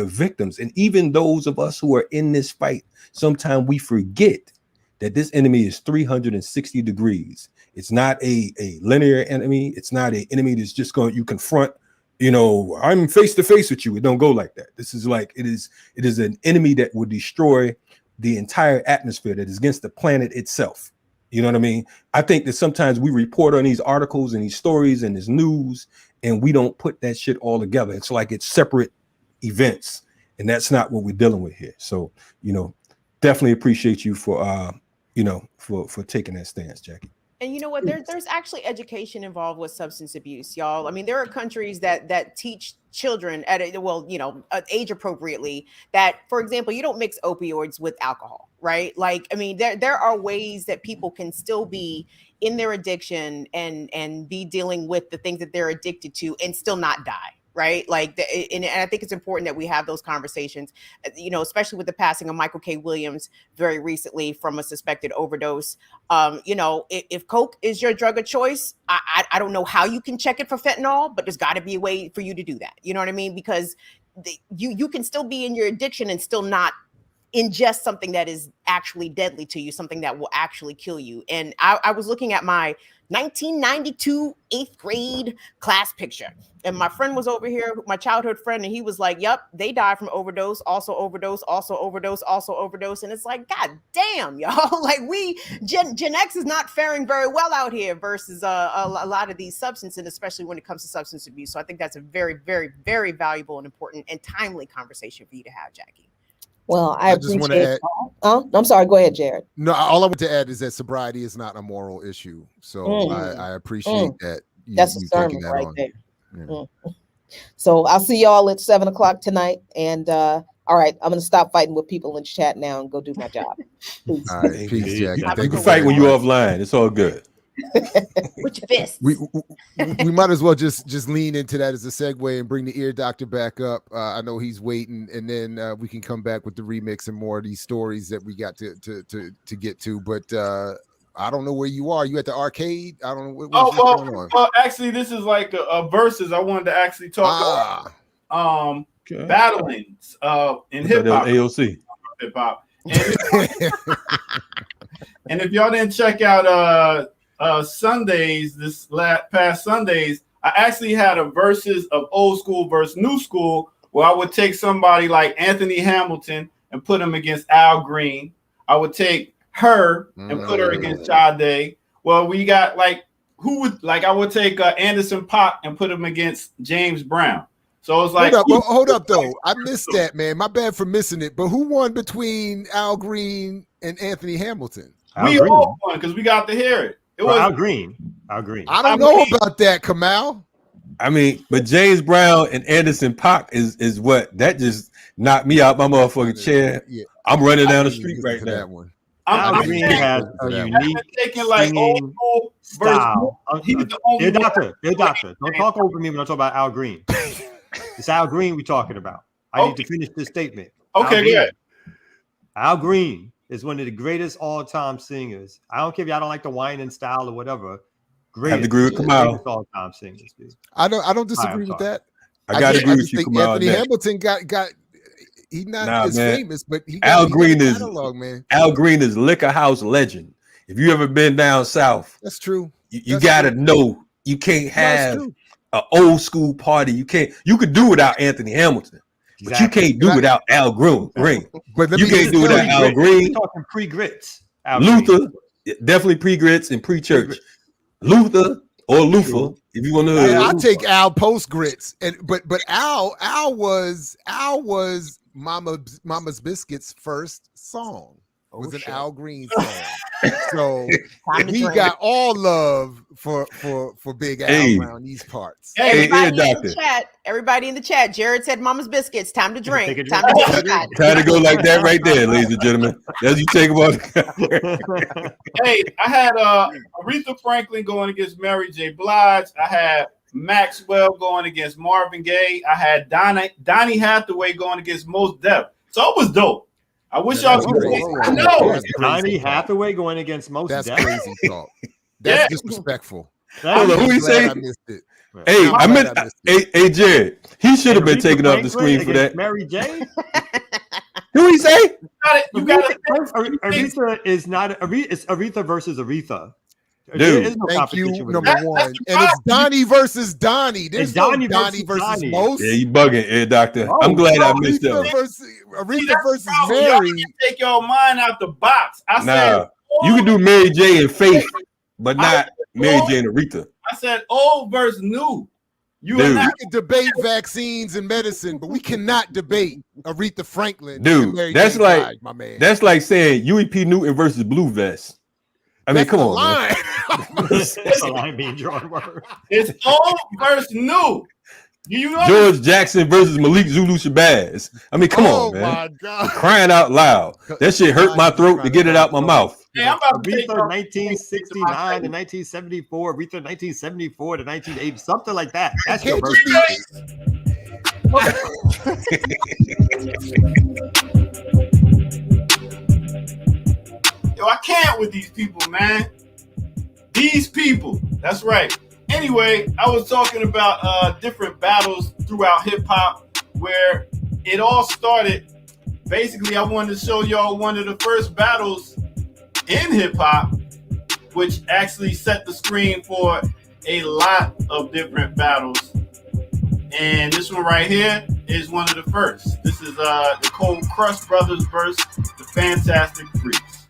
victims. And even those of us who are in this fight, sometimes we forget that this enemy is 360 degrees. It's not a linear enemy. It's not an enemy that's just going, you confront, you know, I'm face to face with you. It don't go like that. This is like, it is an enemy that will destroy the entire atmosphere, that is against the planet itself. You know what I mean? I think that sometimes we report on these articles and these stories and this news, and we don't put that shit all together. It's like it's separate events, and that's not what we're dealing with here. So, you know, definitely appreciate you for, you know, for taking that stance, Jackie. And you know what? There's actually education involved with substance abuse, y'all. I mean, there are countries that teach children at age appropriately that, for example, you don't mix opioids with alcohol, right? Like, I mean, there are ways that people can still be in their addiction and be dealing with the things that they're addicted to and still not die. Right. Like, and I think it's important that we have those conversations, you know, especially with the passing of Michael K. Williams very recently from a suspected overdose. You know, if Coke is your drug of choice, I don't know how you can check it for fentanyl, but there's got to be a way for you to do that. You know what I mean? Because you can still be in your addiction and still not ingest something that is actually deadly to you, something that will actually kill you. And I was looking at my 1992 8th grade class picture, and my friend was over here, my childhood friend, and he was like, yep, they died from overdose, also overdose, also overdose, also overdose. And it's like, God damn, y'all, like Gen X is not faring very well out here versus a lot of these substances, especially when it comes to substance abuse. So I think that's a very, very, very valuable and important and timely conversation for you to have, Jackie. Well, I just want to add. I'm sorry. Go ahead, Jared. No, all I want to add is that sobriety is not a moral issue. So I appreciate that. That's a sermon right there. Yeah. So I'll see y'all at 7 o'clock tonight. And all right, I'm going to stop fighting with people in chat now and go do my job. Peace. All right, peace, Jack. You can fight when you're offline. It's all good. With your fists. We might as well just lean into that as a segue and bring the ear doctor back up. I know he's waiting, and then we can come back with the remix and more of these stories that we got to get to. But I don't know where you are. You at the arcade? I don't know what's going on. Well, actually, this is like a versus. I wanted to actually talk about battling in hip hop. AOC. Hip hop. And if y'all didn't check out Sundays, past Sundays, I actually had a versus of old school versus new school, where I would take somebody like Anthony Hamilton and put him against Al Green. I would take her and put her against Sade. Well, we got like I would take Anderson .Paak and put him against James Brown. So it's like hold up though. I missed that, man. My bad for missing it. But who won between Al Green and Anthony Hamilton? We all won because we got to hear it. It was Al Green. Al Green. I don't know about that, Kamal. I mean, but James Brown and Anderson .Paak is what that just knocked me out my motherfucking chair. Yeah. I'm running down the street right now. That one. Al Green has a unique singing style. Dear doctor, don't talk over me when I talk about Al Green. It's Al Green we're talking about. I need to finish this statement. Okay, good. Al Green is one of the greatest all-time singers. I don't care if y'all don't like the whining style or whatever. I have to agree with Kamal. All-time singers. I don't disagree with that. I got to agree with you, Kamal. Anthony Hamilton got he's not as famous, but he got Al Green is catalog, man. Al Green is liquor house legend. If you ever been down south, that's true. You got to know you can't have an old school party. You could do without Anthony Hamilton, but you can't do without Al Green. But you can't do without Al Green. We're talking pre-grits. Luther, definitely pre-grits and pre-church. Luther or Luther, if you want to. I take Al post grits, but Al was Mama's Biscuits' first song. Was an Al Green song. So he got all love for Big Al around these parts. Everybody in the chat. Jared said Mama's Biscuits. Time to drink. Time to go like that right there, ladies and gentlemen. As you take about. Hey, I had Aretha Franklin going against Mary J. Blige. I had Maxwell going against Marvin Gaye. I had Donny Hathaway going against Mos Def. So it was dope. I wish y'all could see. I know. Donny Hathaway going against Mos Def. That's crazy talk. That's disrespectful. Who he say? I missed it. Hey, I meant. Hey, Jared. He should have been taken off the screen for that. Mary J. Who he say? You got it. Aretha is not. It's Aretha versus Aretha. Dude, thank you, number one. And it's Donnie versus Donnie. There's Donnie versus Mos. Yeah, you bugging, Doctor. I'm glad I missed that. Aretha versus Mary. Take your mind out the box. I said you can do Mary J and Faith, but not Mary J and Aretha. I said old versus new. We can debate vaccines and medicine, but we cannot debate Aretha Franklin. Dude, that's like my man. That's like saying UEP Newton versus Blue Vest. I mean, come on, man. That's a line being drawn word. It's old versus new. You know George Jackson versus Malik Zulu Shabazz. I mean, come on, man. My God. Crying out loud. That shit hurt my throat to get it out my mouth. Hey, I'm about to Aretha 1969 to 1974, Aretha 1974 to 1980, something like that. That's your birthday. Yo, I can't with these people, man. These people. That's right. Anyway, I was talking about different battles throughout hip hop where it all started. Basically, I wanted to show y'all one of the first battles in hip hop, which actually set the screen for a lot of different battles. And this one right here is one of the first. This is the Cold Crush Brothers versus the Fantastic Freaks.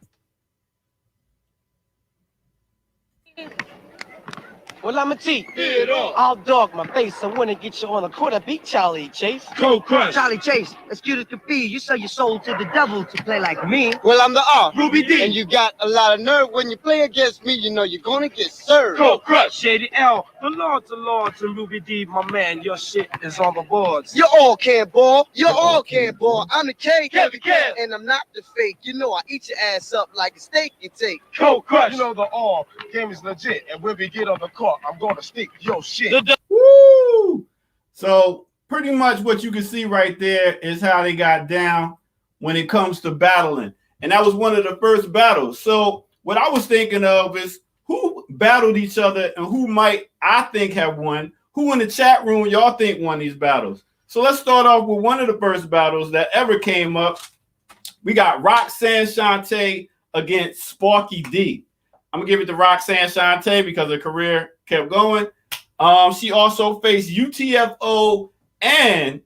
Well, I'm a T. I'll dog my face. I want to get you on a quarter beat, Charlie Chase. Cold Crush. Charlie Chase, as cute as could be, you sell your soul to the devil to play like me. Well, I'm the R. Ruby D. And you got a lot of nerve. When you play against me, you know you're going to get served. Cold Crush. Shady L. The Lords and Ruby D, my man. Your shit is on the boards. You all can't ball. You all can't ball. I'm the K. Kevin Kev. And I'm not the fake. You know I eat your ass up like a steak you take. Cold Crush. You know the all game is legit. And when we get on the court, I'm going to stick your shit. Woo! So pretty much what you can see right there is how they got down when it comes to battling. And that was one of the first battles. So what I was thinking of is who battled each other and who might, I think, have won. Who in the chat room y'all think won these battles? So let's start off with one of the first battles that ever came up. We got Roxanne Shante against Sparky D. I'm gonna give it to Roxanne Shante because her career kept going. She also faced UTFO and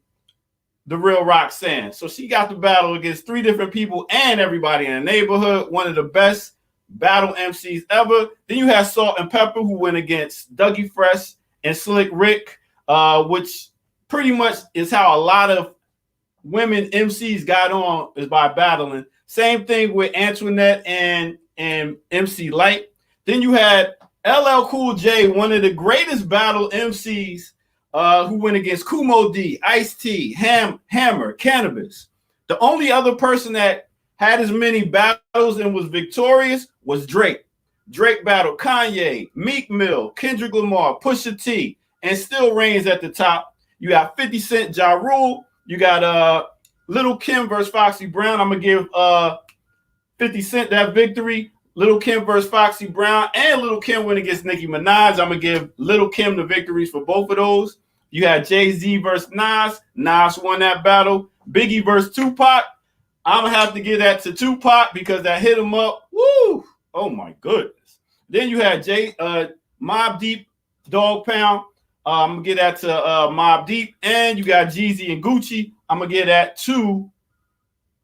the real Roxanne. So she got the battle against 3 different people and everybody in the neighborhood. One of the best battle MCs ever. Then you had Salt and Pepper, who went against Dougie Fresh and Slick Rick, which pretty much is how a lot of women MCs got on, is by battling. Same thing with Antoinette and MC Light. Then you had LL Cool J, one of the greatest battle MCs, who went against Kumo D, Ice-T, Hammer, Cannabis. The only other person that had as many battles and was victorious was Drake. Drake battled Kanye, Meek Mill, Kendrick Lamar, Pusha T, and still reigns at the top. You got 50 Cent, Ja Rule. You got Lil' Kim versus Foxy Brown. I'm going to give 50 Cent that victory. Lil' Kim versus Foxy Brown, and Lil' Kim went against Nicki Minaj. I'm going to give Lil' Kim the victories for both of those. You had Jay-Z versus Nas. Nas won that battle. Biggie versus Tupac. I'm going to have to give that to Tupac because that hit him up. Woo! Oh, my goodness. Then you had Mobb Deep, Dog Pound. I'm going to give that to Mobb Deep. And you got Jeezy and Gucci. I'm going to give that to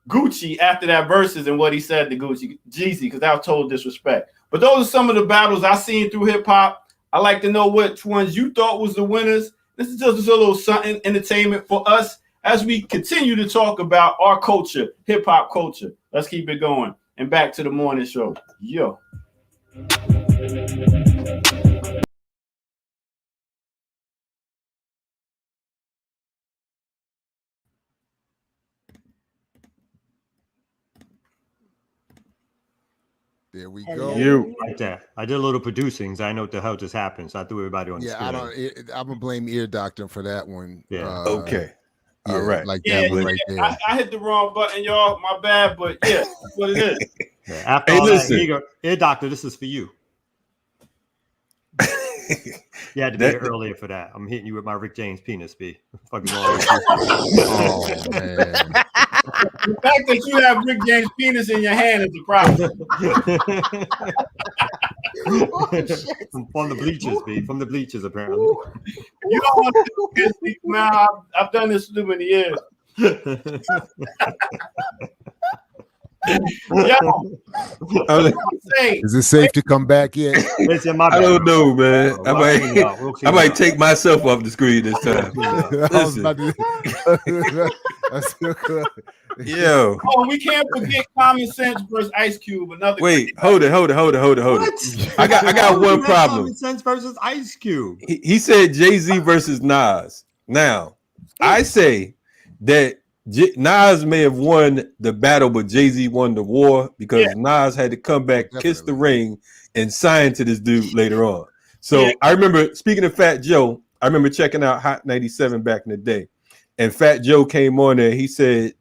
Gucci after that verses and what he said to Jeezy, because that was total disrespect. But those are some of the battles I seen through hip hop. I like to know which ones you thought was the winners. This is just a little something entertainment for us as we continue to talk about our culture, hip hop culture. Let's keep it going. And back to the morning show. Yo. There we go. You like that. I did a little producing, so I know what the hell just happened. So I threw everybody on the screen. I'm gonna blame Ear Doctor for that one. Yeah. Okay. Yeah, all right. Like that one right there. I hit the wrong button, y'all. My bad, but yeah, that's what it is. Yeah. After all that, here you go. Ear Doctor, this is for you. You had to be here earlier for that. I'm hitting you with my Rick James penis, B. Fucking wrong. Oh man. The fact that you have Rick James penis in your hand is a problem. From the bleachers, B. From the bleachers, apparently. You don't want to do this, man. I've done this for too many years. Is it safe to come back yet? I don't know, man. I might take myself off the screen this time. Yo. Oh, we can't forget Common Sense versus Ice Cube. Wait, hold it. I got one problem. Common Sense versus Ice Cube. He said Jay-Z versus Nas. Now, I say that Nas may have won the battle, but Jay-Z won the war because Nas had to come back, kiss the ring, and sign to this dude later on. So I remember, speaking of Fat Joe, I remember checking out Hot 97 back in the day, and Fat Joe came on there. He said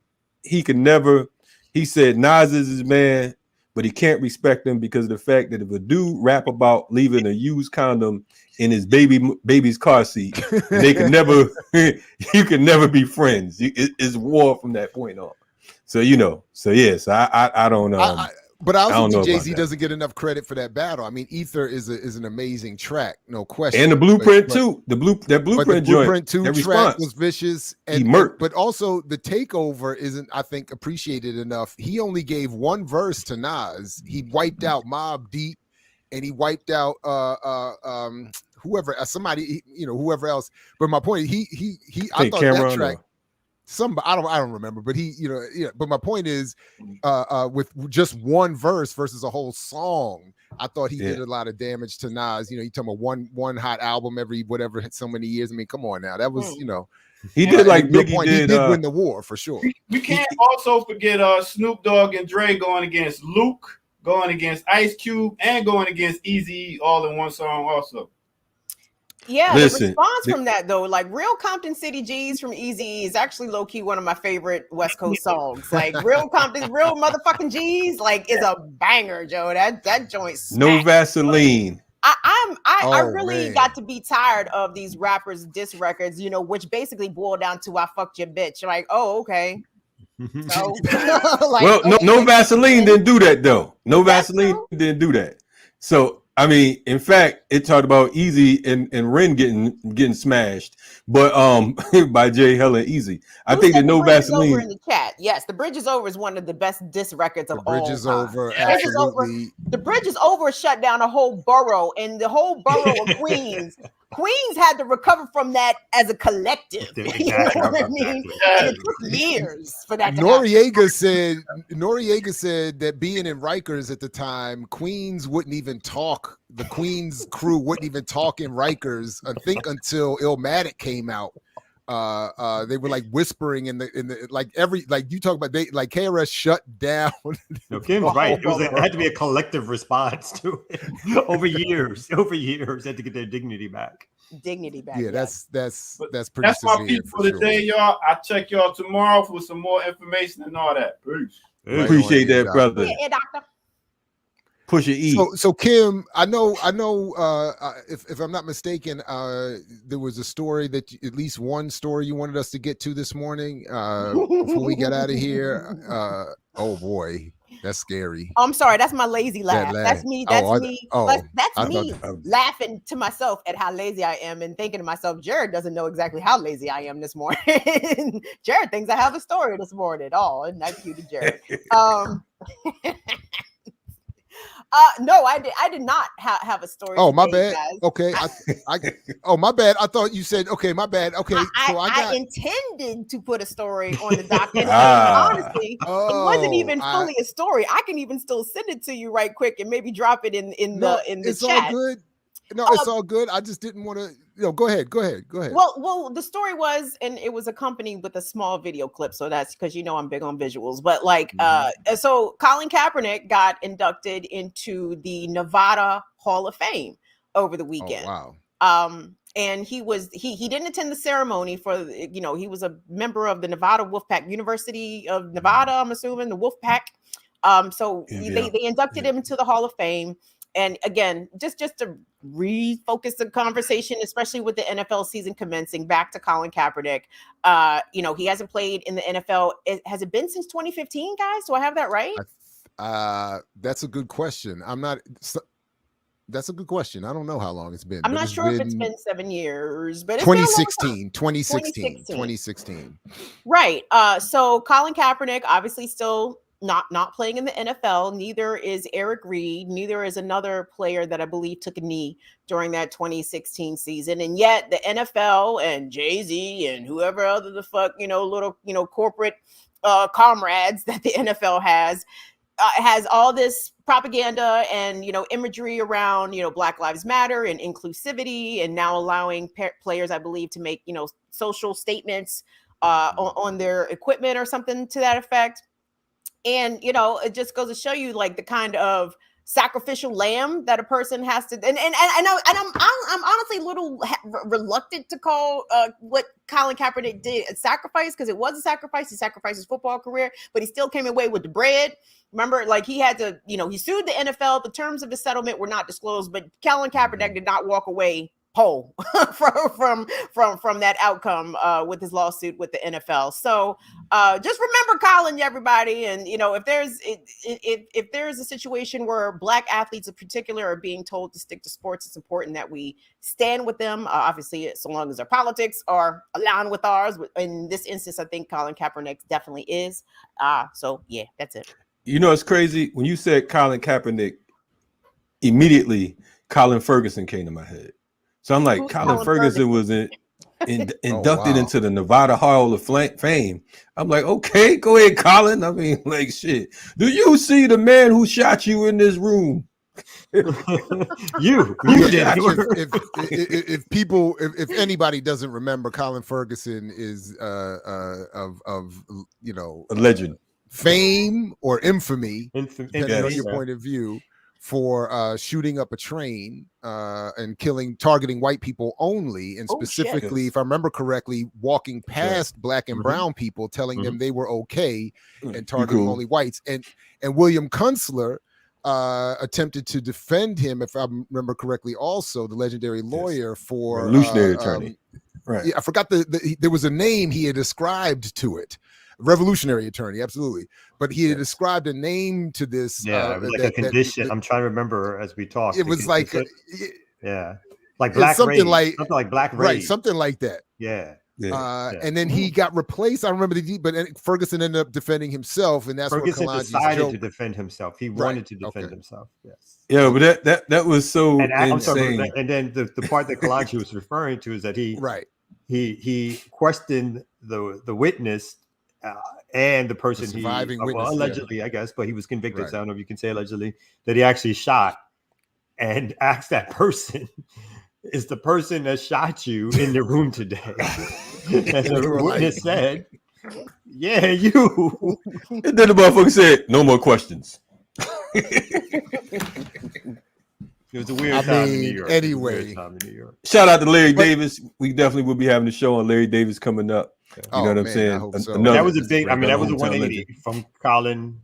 Nas is his man, but he can't respect him because of the fact that if a dude rap about leaving a used condom in his baby's car seat, they can never, you can never be friends. It's war from that point on. So yes, I don't know. But I also think Jay-Z doesn't get enough credit for that battle. I mean, Ether is an amazing track, no question. And the Blueprint too. The Blueprint joint. Blueprint 2 track was vicious. And but also the takeover isn't, I think, appreciated enough. He only gave one verse to Nas. He wiped out Mobb Deep, and he wiped out whoever whoever else. But my point, I thought Cameron, that track. I don't remember, but but my point is, with just one verse versus a whole song, I thought he did a lot of damage to Nas. You talking about one hot album every whatever so many years. I mean, come on now, that was he did like Biggie point. did. He did win the war for sure. We can't also forget Snoop Dogg and Dre going against Luke, going against Ice Cube, and going against Eazy all in one song also. Yeah, Listen, the response from that though, like Real Compton City G's from Eazy is actually low key one of my favorite West Coast songs. Like Real motherfucking G's, like is a banger, Joe. That joint smacks. No Vaseline. I really got to be tired of these rappers diss records, you know, which basically boil down to I fucked your bitch. Like, oh, okay. So, like, well, okay, no Vaseline didn't do that though. No Vaseline didn't do that. So I mean, in fact, it talked about Easy and Ren getting smashed, but by Jay Hella Easy. I think that No Vaseline. Over in the chat. Yes, The Bridge Is Over is one of the best diss records of all time. The Bridge Is Over, absolutely. The Bridge Is Over shut down a whole borough, and the whole borough of Queens. Queens had to recover from that as a collective. Exactly. You know what I mean? And it took years for that to Noriega said that being in Rikers at the time, Queens wouldn't even talk. The Queens crew wouldn't even talk in Rikers, I think, until Illmatic came out. They were like whispering in the like you talk about, they like KRS shut down. No, Kim's right. It had to be a collective response to it over years. They had to get their dignity back. Yeah, that's pretty. That's my piece for the day, y'all. I'll check y'all tomorrow for some more information and all that. Peace. Appreciate that, brother. Yeah, doctor. Push your E. So Kim, I know. If I'm not mistaken, there was a story that at least one story you wanted us to get to this morning before we get out of here. Oh boy, that's scary. Oh, I'm sorry, that's my lazy laugh. That's me. That's me. That's me laughing to myself at how lazy I am and thinking to myself, Jared doesn't know exactly how lazy I am this morning. Jared thinks I have a story this morning. Oh, isn't that cute, Jared? No, I did not have a story. Oh, my bad. Guys. Okay, oh, my bad. I thought you said okay. My bad. Okay, I intended to put a story on the document. Honestly, it wasn't even fully a story. I can even still send it to you right quick and maybe drop it in the it's chat. All good. No, it's all good. I just didn't want to. Go ahead. Well, the story was, and it was accompanied with a small video clip. So that's because I'm big on visuals. But so Colin Kaepernick got inducted into the Nevada Hall of Fame over the weekend. Oh, wow. And he didn't attend the ceremony for, he was a member of the Nevada Wolfpack, University of Nevada, I'm assuming, the Wolfpack. They inducted him into the Hall of Fame. And again, just to refocus the conversation, especially with the NFL season commencing, back to Colin Kaepernick. He hasn't played in the NFL. Has it been since 2015, guys? Do I have that right? That's a good question. That's a good question. I don't know how long it's been. I'm not sure if it's been 7 years, but it's 2016. Right. So Colin Kaepernick obviously still not playing in the NFL. Neither is Eric Reed. Neither is another player that I believe took a knee during that 2016 season. And yet the NFL and Jay-Z and whoever other the fuck, little, corporate comrades that the NFL has all this propaganda and, imagery around, Black Lives Matter and inclusivity, and now allowing players, I believe, to make, social statements on their equipment or something to that effect. And, it just goes to show you like the kind of sacrificial lamb that a person has to, and I'm honestly a little reluctant to call what Colin Kaepernick did a sacrifice, because it was a sacrifice. He sacrificed his football career, but he still came away with the bread. Remember, like he had to, he sued the NFL. The terms of the settlement were not disclosed, but Colin Kaepernick did not walk away whole from that outcome with his lawsuit with the NFL. So just remember Colin, everybody. And if there's a situation where Black athletes in particular are being told to stick to sports, it's important that we stand with them. Obviously, so long as their politics are aligned with ours. In this instance, I think Colin Kaepernick definitely is. So yeah, that's it. It's crazy when you said Colin Kaepernick. Immediately, Colin Ferguson came to my head. So I'm like, Colin Ferguson was inducted into the Nevada Hall of Fame. I'm like, okay, go ahead, Colin. I mean, like, shit. Do you see the man who shot you in this room? you did. If anybody doesn't remember, Colin Ferguson is of a legend, fame or infamy, depending on your point of view, for shooting up a train and targeting white people only, and specifically, if I remember correctly, walking past black and brown people, telling them they were okay, and targeting only whites. And William Kunstler attempted to defend him, if I remember correctly, also the legendary lawyer for revolutionary attorney. Right. Yeah, I forgot there was a name he had ascribed to it. Revolutionary attorney, absolutely. But he had ascribed a name to this. Yeah, it was like a condition. I'm trying to remember as we talked. It was like, like black something rage, like something like black rage, right? Something like that. Yeah. And then he got replaced. I remember but Ferguson ended up defending himself, and that's Ferguson where Kalanji's decided joke. to defend himself. He wanted to defend himself. Yes. Yeah, but that was so and insane. And then the part that Kalanji was referring to is that he questioned the witness and the person surviving witness, allegedly, I guess, but he was convicted. So I don't know if you can say allegedly that he actually shot, and asked that person, "Is the person that shot you in the room today?" And the witness said, "Yeah, you." And then the motherfucker said, "No more questions." It was a weird time in New York. Anyway, shout out to Larry Davis. We definitely will be having a show on Larry Davis coming up. You know what I'm saying? That was a big. I mean, that was a 180 from Colin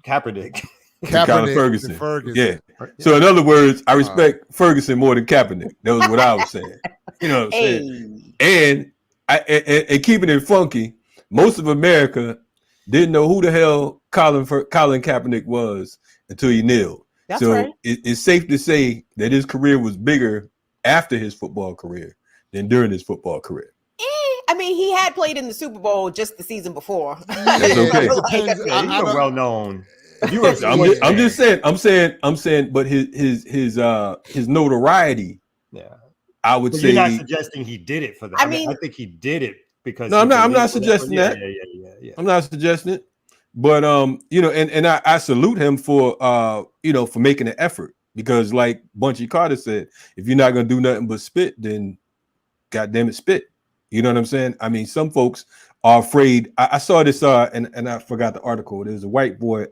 Kaepernick. Colin Ferguson. Yeah. So in other words, I respect Ferguson more than Kaepernick. That was what I was saying. You know what I'm saying? And keeping it funky, most of America didn't know who the hell Colin Kaepernick was until he kneeled. That's so right. It's safe to say that his career was bigger after his football career than during his football career. I mean, he had played in the Super Bowl just the season before. That's okay. You were well known. I'm just saying. I'm saying. But his notoriety. Yeah. I would say. You're not suggesting he did it for that. I mean, I think he did it because. No, I'm not suggesting that. Yeah. I'm not suggesting it. But you know, and I salute him for for making an effort, because like Bunchy Carter said, if you're not gonna do nothing but spit, then goddamn it, spit. You know what I'm saying? I mean, some folks are afraid. I saw this and I forgot the article. There's a white boy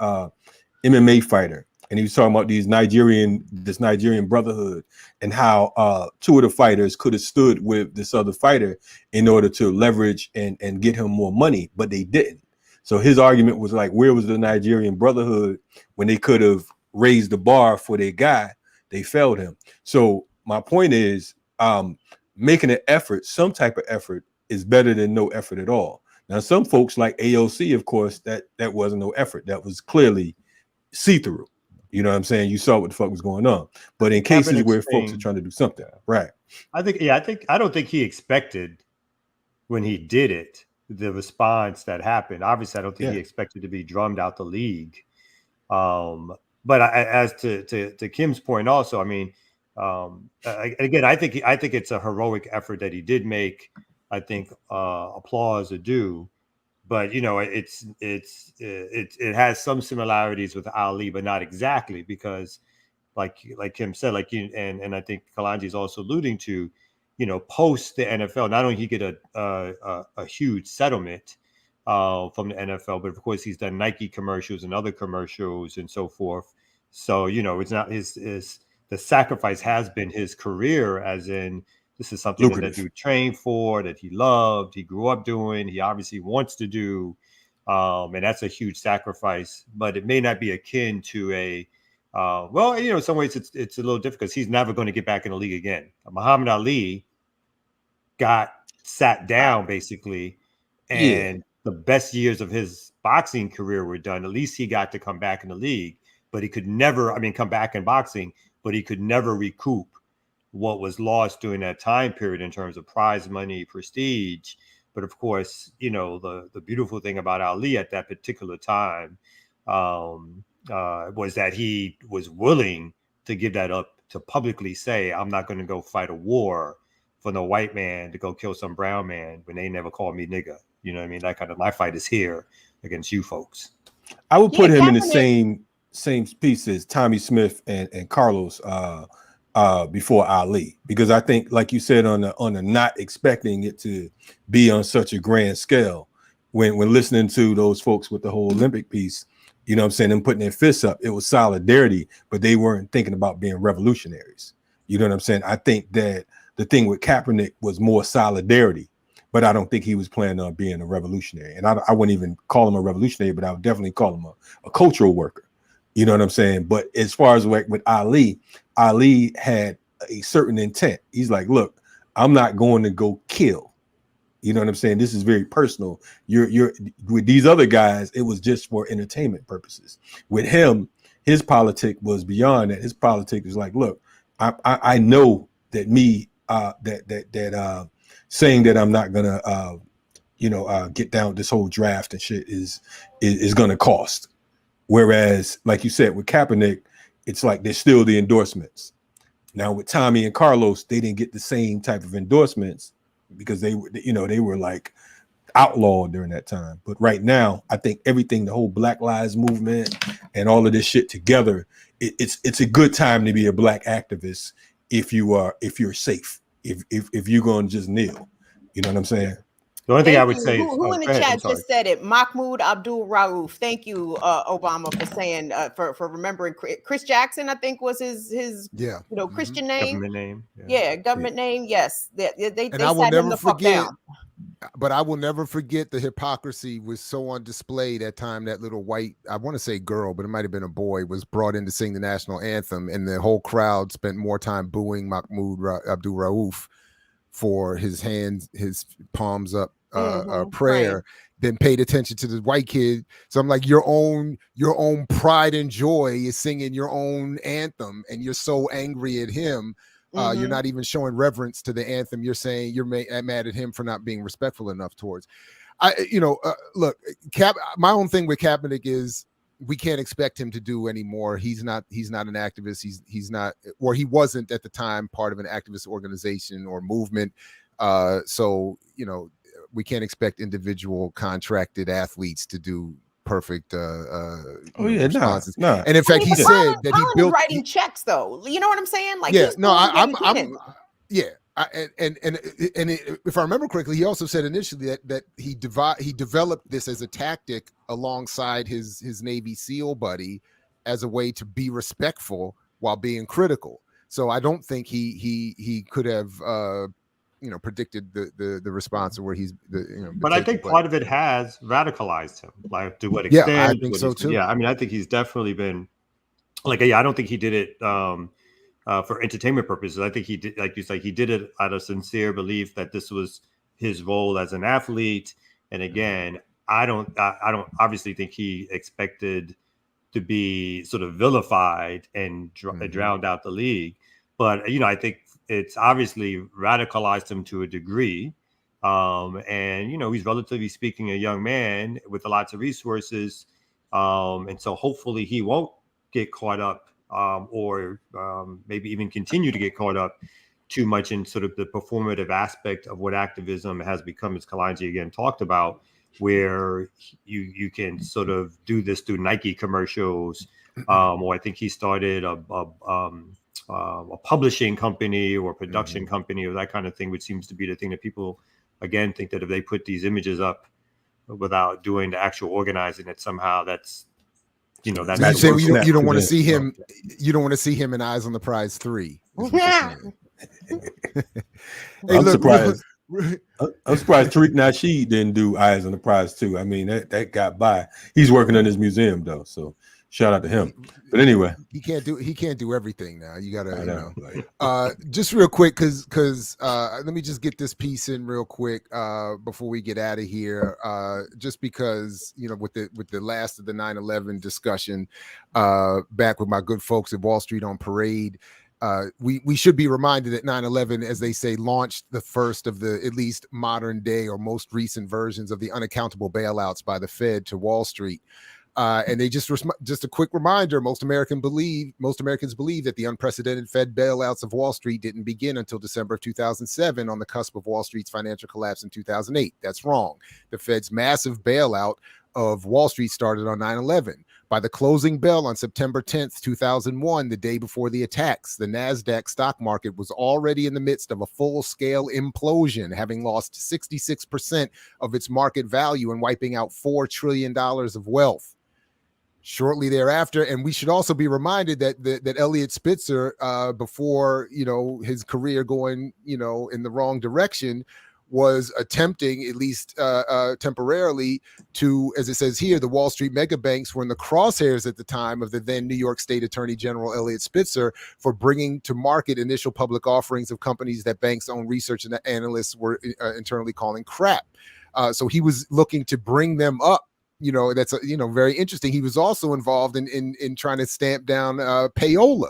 MMA fighter, and he was talking about this Nigerian brotherhood, and how two of the fighters could have stood with this other fighter in order to leverage and get him more money, but they didn't. So his argument was like, where was the Nigerian brotherhood when they could have raised the bar for their guy? They failed him. So my point is, making an effort, some type of effort, is better than no effort at all. Now, some folks like AOC, of course, that wasn't no effort. That was clearly see-through. You know what I'm saying? You saw what the fuck was going on. But in cases where folks are trying to do something, right? I don't think he expected, when he did it, the response that happened. Obviously, I don't think he expected to be drummed out the league. But as to Kim's point, also, I mean, again, I think it's a heroic effort that he did make. I think applause are due, but you know, it has some similarities with Ali, but not exactly, because like Kim said, and I think Kalanji is also alluding to, you know, post the NFL, not only he get a huge settlement from the NFL, but of course he's done Nike commercials and other commercials and so forth. So, you know, it's not the sacrifice has been his career, as in this is something that he trained for, that he loved, he grew up doing, he obviously wants to do. And that's a huge sacrifice, but it may not be akin to a, well, you know, in some ways it's a little difficult because he's never going to get back in the league again. Muhammad Ali got sat down basically, and the best years of his boxing career were done. At least he got to come back in the league, but he could never, come back in boxing, but he could never recoup what was lost during that time period in terms of prize money, prestige. But of course, you know, the beautiful thing about Ali at that particular time was that he was willing to give that up, to publicly say, I'm not going to go fight a war for no white man to go kill some brown man when they never called me nigga. You know what I mean? That kind of, my fight is here against you folks. I would put him in the same piece as Tommy Smith and Carlos before Ali, because I think, like you said, on the not expecting it to be on such a grand scale, when listening to those folks with the whole Olympic piece, You know what I'm saying? Them putting their fists up. It was solidarity, but they weren't thinking about being revolutionaries. You know what I'm saying? I think that the thing with Kaepernick was more solidarity, but I don't think he was planning on being a revolutionary. And I wouldn't even call him a revolutionary, but I would definitely call him a cultural worker. You know what I'm saying? But as far as like with Ali had a certain intent. He's like, look, I'm not going to go kill. You know what I'm saying? This is very personal. You're with these other guys, it was just for entertainment purposes. With him, his politic was beyond that. His politic was like, look, I know that me saying that I'm not gonna get down this whole draft and shit is gonna cost. Whereas, like you said, with Kaepernick, it's like there's still the endorsements. Now with Tommy and Carlos, they didn't get the same type of endorsements because they were like outlawed during that time. But right now, I think everything, the whole Black Lives Movement and all of this shit together, it's a good time to be a Black activist if you're safe, if you're going to just kneel. You know what I'm saying? The only thing I would say who in the chat just said it? Mahmoud Abdul Rauf. Thank you, Obama, for saying for remembering Chris Jackson. I think was his Christian name. Government name. Yeah, government name. Yes, they I will sat him never the fuck forget. down. But I will never forget the hypocrisy was so on display that time that little white, I want to say girl, but it might have been a boy, was brought in to sing the national anthem, and the whole crowd spent more time booing Mahmoud Abdul Rauf for his hands, his palms up prayer, than paid attention to the white kid. So I'm like, your own pride and joy is singing your own anthem, and you're so angry at him. You're not even showing reverence to the anthem. You're saying you're mad at him for not being respectful enough towards. Look, my own thing with Kaepernick is we can't expect him to do anymore. He's not an activist. He's not, or he wasn't at the time part of an activist organization or movement. So we can't expect individual contracted athletes to do perfect responses. Nah. And in fact, he said that Colin he built writing checks, though. You know what I'm saying? Like, yeah, he's no, I'm yeah. If I remember correctly, he also said initially that he developed this as a tactic alongside his Navy SEAL buddy as a way to be respectful while being critical. So I don't think he could have predicted the response where he's but I think part of it has radicalized him. Like, to what extent? Yeah, I think so too. Yeah, I mean, I think he's definitely been like, I don't think he did it for entertainment purposes. I think he did, like you say, he did it out of sincere belief that this was his role as an athlete. And again, I don't obviously think he expected to be sort of vilified and drowned out the league. But I think it's obviously radicalized him to a degree. And he's relatively speaking a young man with lots of resources. And so hopefully he won't get caught up or maybe even continue to get caught up too much in sort of the performative aspect of what activism has become, as Kalonji again talked about, where you can sort of do this through Nike commercials, or I think he started a publishing company or production company or that kind of thing, which seems to be the thing that people again think that if they put these images up without doing the actual organizing, that somehow that's that's you say you don't want to see him. You don't want to see him in Eyes on the Prize 3. I'm surprised. I'm surprised Tariq Nasheed didn't do Eyes on the Prize 2. I mean, that got by. He's working on his museum though, so shout out to him. But anyway, he can't do everything now. You gotta just real quick, because let me just get this piece in real quick before we get out of here. Just because with the last of the 9/11 discussion, back with my good folks at Wall Street on Parade. We should be reminded that 9/11, as they say, launched the first of the at least modern day or most recent versions of the unaccountable bailouts by the Fed to Wall Street. And they just a quick reminder, most Americans believe that the unprecedented Fed bailouts of Wall Street didn't begin until December of 2007 on the cusp of Wall Street's financial collapse in 2008. That's wrong. The Fed's massive bailout of Wall Street started on 9/11. By the closing bell on September 10th, 2001, the day before the attacks, the NASDAQ stock market was already in the midst of a full-scale implosion, having lost 66% of its market value and wiping out $4 trillion of wealth. shortly thereafter. And we should also be reminded that Elliot Spitzer, before, his career going, in the wrong direction, was attempting, at least temporarily, to, as it says here, the Wall Street mega banks were in the crosshairs at the time of the then New York State Attorney General Elliot Spitzer for bringing to market initial public offerings of companies that banks' own research and analysts were internally calling crap. So he was looking to bring them up. That's very interesting. He was also involved in trying to stamp down payola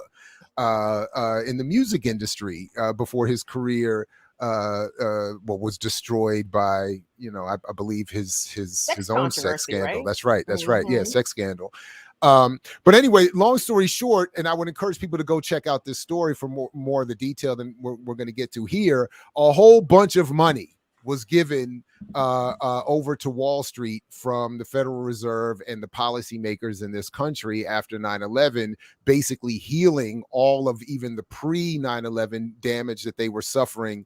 in the music industry before his career was destroyed by I believe his own sex scandal. Right? That's right. Yeah, sex scandal. But anyway, long story short, and I would encourage people to go check out this story for more of the detail than we're going to get to here. A whole bunch of money was given over to Wall Street from the Federal Reserve and the policymakers in this country after 9/11, basically healing all of even the pre-9/11 damage that they were suffering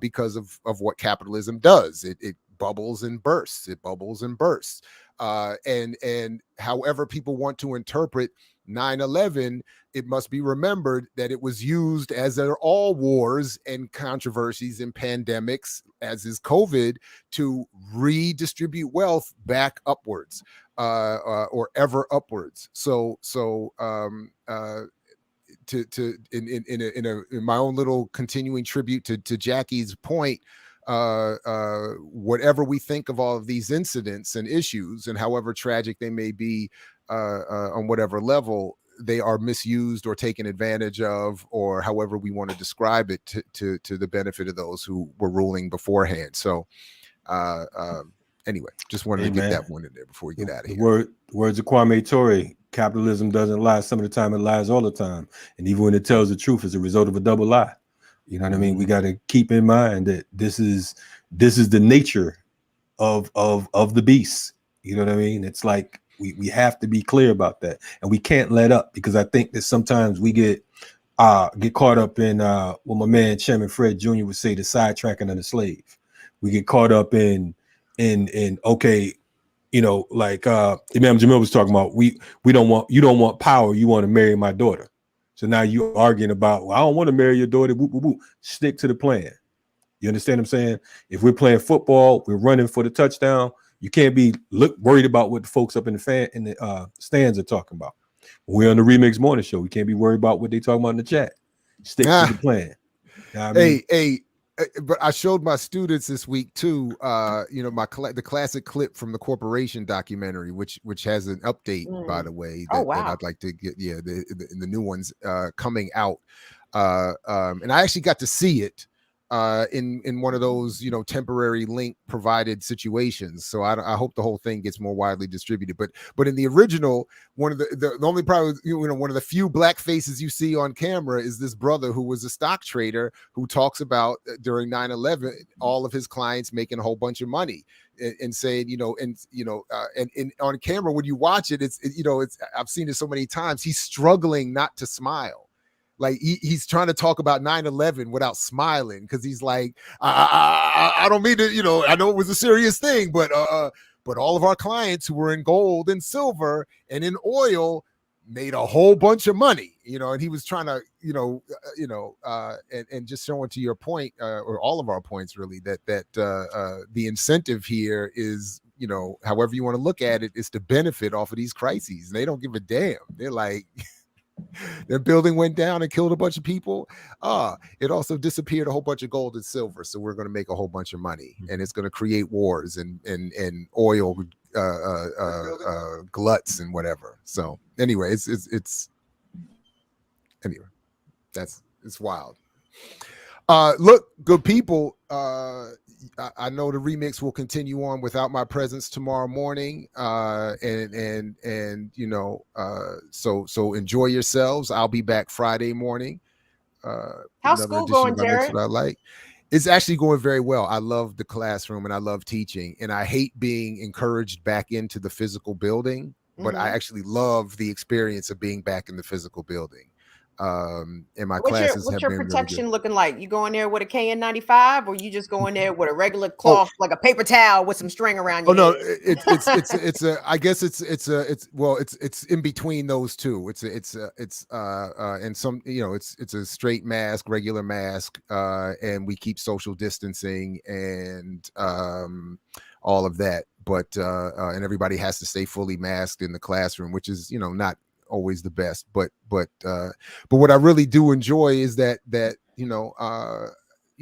because of what capitalism does. It bubbles and bursts. It bubbles and bursts. And however people want to interpret 9/11, it must be remembered that it was used, as are all wars and controversies and pandemics, as is COVID, to redistribute wealth back upwards or ever upwards. So in my own little continuing tribute to Jackie's point, whatever we think of all of these incidents and issues, and however tragic they may be on whatever level, they are misused or taken advantage of, or however we want to describe it, to the benefit of those who were ruling beforehand. So anyway, just wanted to get that one in there before we get out of here. Words of Kwame Ture: capitalism doesn't lie. Some of the time it lies all the time. And even when it tells the truth, it's a result of a double lie. You know what I mean? We got to keep in mind that this is the nature of the beast. You know what I mean? It's like we have to be clear about that, and we can't let up, because I think that sometimes we get caught up in what my man Chairman Fred Jr. would say, the sidetracking of the slave. We get caught up in okay, like Imam Jamil was talking about, you don't want power, you want to marry my daughter. So now you're arguing about, well, I don't want to marry your daughter. Whoop, whoop, whoop. Stick to the plan. You understand what I'm saying? If we're playing football, we're running for the touchdown. You can't be worried about what the folks up in the stands are talking about. When we're on the RemiX Morning Show, we can't be worried about what they talking about in the chat. Stick to the plan. You know what I mean? But I showed my students this week too, the classic clip from the Corporation documentary, which has an update, by the way, that I'd like to get. Yeah, the new ones coming out, and I actually got to see it in one of those temporary link provided situations. So I hope the whole thing gets more widely distributed. But in the original, one of the only probably one of the few black faces you see on camera is this brother who was a stock trader who talks about during 9/11 all of his clients making a whole bunch of money and saying and on camera when you watch it, it's I've seen it so many times, he's struggling not to smile. Like he's trying to talk about 9/11 without smiling, because he's like, I don't mean to, I know it was a serious thing, but all of our clients who were in gold and silver and in oil made a whole bunch of money, and he was trying to, and just showing to your point, or all of our points really, that the incentive here is, however you want to look at it, is to benefit off of these crises. And they don't give a damn. They're like, their building went down and killed a bunch of people. It also disappeared a whole bunch of gold and silver. So we're going to make a whole bunch of money, and it's going to create wars and oil gluts and whatever. So anyway, it's wild. Look, good people. I know the remix will continue on without my presence tomorrow morning. So enjoy yourselves. I'll be back Friday morning. How's school going, Jared? What I like. It's actually going very well. I love the classroom and I love teaching, and I hate being encouraged back into the physical building, but I actually love the experience of being back in the physical building. And my classes what's have your been protection really good. looking like? You go in there with a KN95, or you just go in there with a regular cloth, like a paper towel with some string around your no, head? it's a I guess it's in between those two. And some, it's a straight mask, regular mask, and we keep social distancing and all of that. But and everybody has to stay fully masked in the classroom, which is not always the best. But what I really do enjoy is that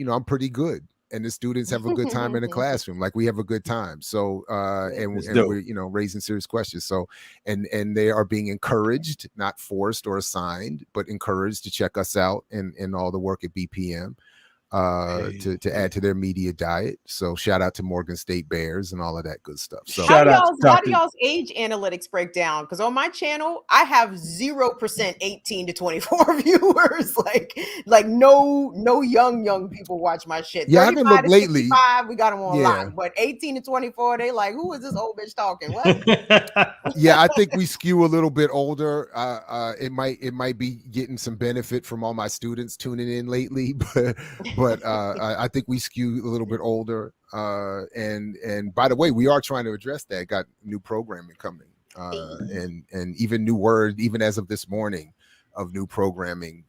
I'm pretty good, and the students have a good time in the classroom. Like, we have a good time. So and we're raising serious questions. So and they are being encouraged, not forced or assigned, but encouraged to check us out and all the work at BPM. To add to their media diet. So shout out to Morgan State Bears and all of that good stuff. So how do y'all's age analytics break down? Because on my channel, I have 0% 18 to 24 viewers. Like no young people watch my shit. Yeah, I haven't looked lately. 65, we got them on lock. But 18 to 24, they like, who is this old bitch talking? What? Yeah, I think we skew a little bit older. It might be getting some benefit from all my students tuning in lately, but I think we skew a little bit older. And by the way, we are trying to address that. Got new programming coming, and even new word, even as of this morning, of new programming.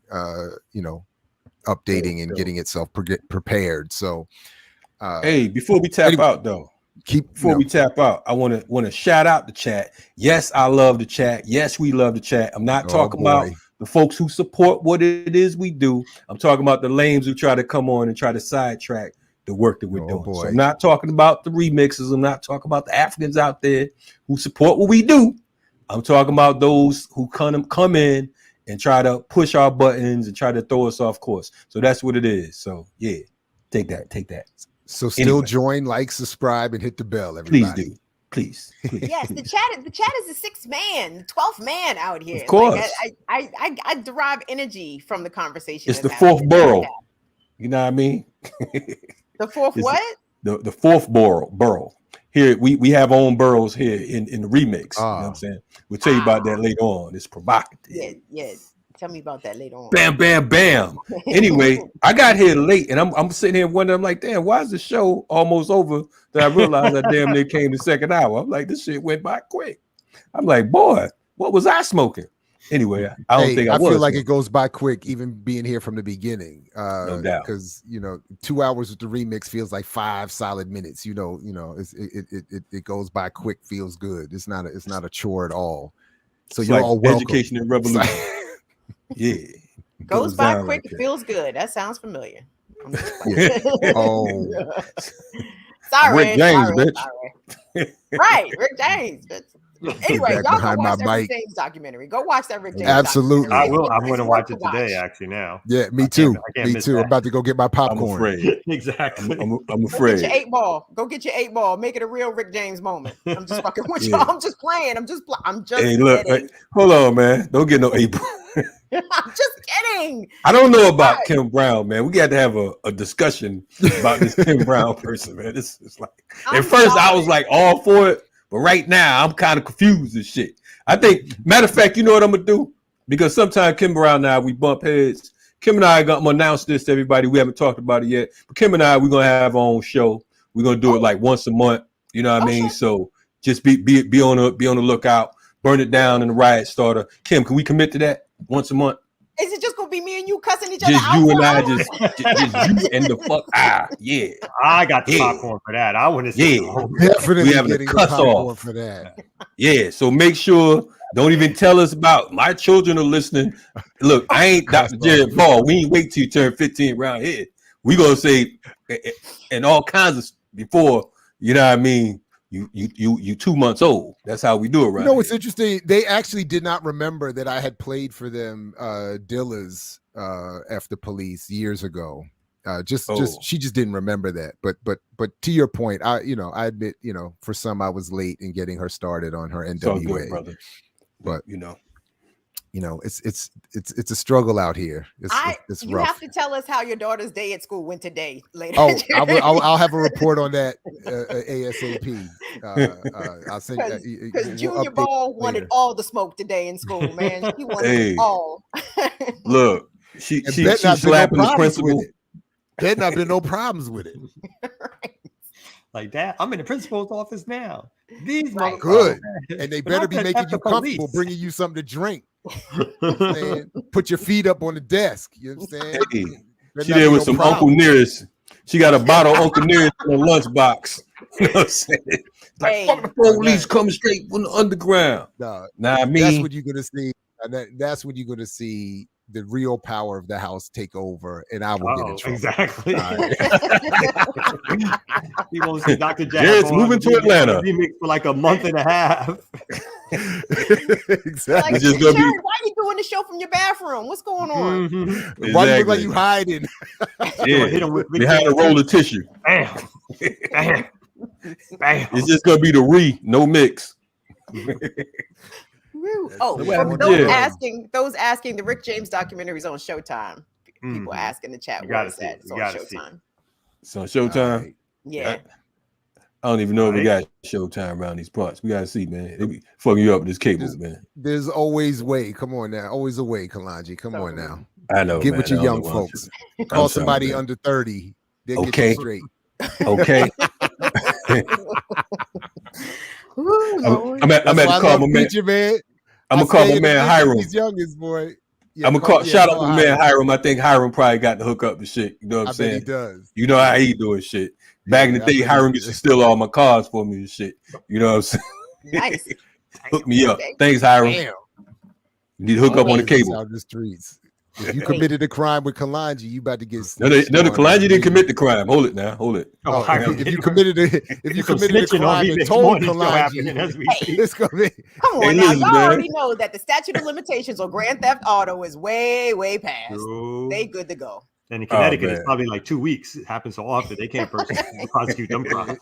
Updating and getting itself prepared. So, hey, before we tap out though. We tap out, I want to shout out the chat. Yes, I love the chat. Yes, we love the chat. I'm not talking about the folks who support what it is we do. I'm talking about the lames who try to come on and try to sidetrack the work that we're doing. So I'm not talking about the remixes. I'm not talking about the Africans out there who support what we do. I'm talking about those who come in and try to push our buttons and try to throw us off course. So that's what it is. So yeah, take that. So still join, like, subscribe, and hit the bell, everybody. Please. Yes, the chat is the sixth man, the 12th man out here. Of course. Like, I derive energy from the conversation. It's the fourth borough. You know what I mean? The fourth what? The fourth borough. Here we have our own boroughs here in the remix. You know what I'm saying? We'll tell you about that later on. It's provocative. Yeah. Tell me about that later on. Bam, bam, bam. Anyway, I got here late, and I'm sitting here wondering, I'm like, damn, why is the show almost over? That I realized I damn near came the second hour. I'm like, this shit went by quick. I'm like, boy, what was I smoking? Anyway, I don't think I was. I feel like it goes by quick, even being here from the beginning. No doubt. Because 2 hours with the remix feels like 5 solid minutes. It goes by quick, feels good. It's not a chore at all. So it's you're like all welcome. Education and revolution. Yeah. Goes by quick, it feels good. That sounds familiar. Yeah. Oh. Sorry. Rick James, bitch. Sorry. Right, Rick James, bitch. Anyway, y'all go watch that Rick mic. James documentary. Go watch that Rick James. Absolutely. I will. I'm going to watch it today, actually, now. Yeah, me too. I can't me too. I'm about to go get my popcorn. I'm afraid. Exactly. I'm afraid. Go get your 8 ball. Go get your 8 ball. Make it a real Rick James moment. I'm just fucking with y'all. I'm just playing. I'm just Hey, look. Hold on, man. Don't get no 8 ball. I'm just kidding. I don't know about Kim Brown, man. We got to have a discussion about this Kim Brown person, man. It's like, at first I was like all for it, but right now I'm kind of confused and shit. I think, matter of fact, you know what I'm gonna do? Because sometimes Kim Brown and I, we bump heads. Kim and I are gonna announce this to everybody. We haven't talked about it yet, but Kim and I, we're gonna have our own show. We're gonna do it like once a month. You know what I mean? So just be on the lookout. Burn It Down and the Riot Starter. Kim, can we commit to that once a month? Is it just gonna be me and you cussing each other Just out? you and I, just you and the fuck. Yeah. I got the popcorn for that. I want to see. Definitely we having a getting cuss popcorn off for that. Yeah. So make sure. Don't even tell us about. My children are listening. Look, I ain't Dr. Jared Ball. We ain't wait till you turn 15 around here. We gonna say and all kinds of before. You know what I mean? You 2 months old. That's how we do it, right? You know what's interesting? They actually did not remember that I had played for them Dilla's F the Police years ago. She just didn't remember that. But to your point, I admit, for some I was late in getting her started on her NWA. It's all good, brother. But you know, it's a struggle out here. It's you rough. have to tell us how your daughter's day at school went today later. Oh, I'll have a report on that ASAP. I'll send because Junior Ball wanted all the smoke today in school, man. She wanted it all. Look, she slapping the principal. There not been no problems with it. Right. Like that, I'm in the principal's office now. These right. Good, and they better be making you comfortable, bringing you something to drink. You know what I'm saying? Put your feet up on the desk. You know what I'm saying? Hey, she there with some Uncle Nearest. She got a bottle of Uncle Nearest in a lunchbox. You know what I'm saying? Like, fuck the police coming straight from the underground. Nah, that's what you're gonna see. That's when you're gonna see the real power of the house take over, and I will get in trouble. Exactly. He won't see Dr. Jack. Jared's moving to Atlanta. Remix for like a month and a half. Exactly. Like, Jared, why are you doing the show from your bathroom? What's going on? Exactly. Why do you look like you hiding? Yeah, behind a roll of tissue. Bam. Bam. Bam. It's just gonna be the no mix. Oh, those asking, the Rick James documentary is on Showtime. People ask in the chat. You gotta see it. It's on Showtime. It's on Showtime. Right. Yeah. I don't even know if we got Showtime around these parts. We gotta see, man. They be fucking you up with this cable, man. There's always way. Come on now, always a way, Kalanji. Come on now. I know. Get man. with your young folks. Call somebody under 30. They'll get you straight. Okay. I'm at to call my man. I'm gonna call my man Hiram. He's youngest boy. I'm gonna call. Shout out to my man Hiram. I think Hiram probably got the hook up and shit. You know what I'm saying? Bet he does. You know how he doing shit. Back in the day, Hiram used to steal all my cars for me and shit. You know what I'm saying? Nice. Hook me up. Thanks, Hiram. Damn. You need to hook up on the cable. Out the streets. If you committed a crime with Kalanji, you about to get. No, the Kalanji didn't commit the crime. Hold it now. Hold it. If you committed a crime and told Kalanji, it's gonna be. Come on now, y'all already know that the statute of limitations on Grand Theft Auto is way past. They good to go. And in Connecticut, it's probably like 2 weeks. It happens so often they can't prosecute them crimes.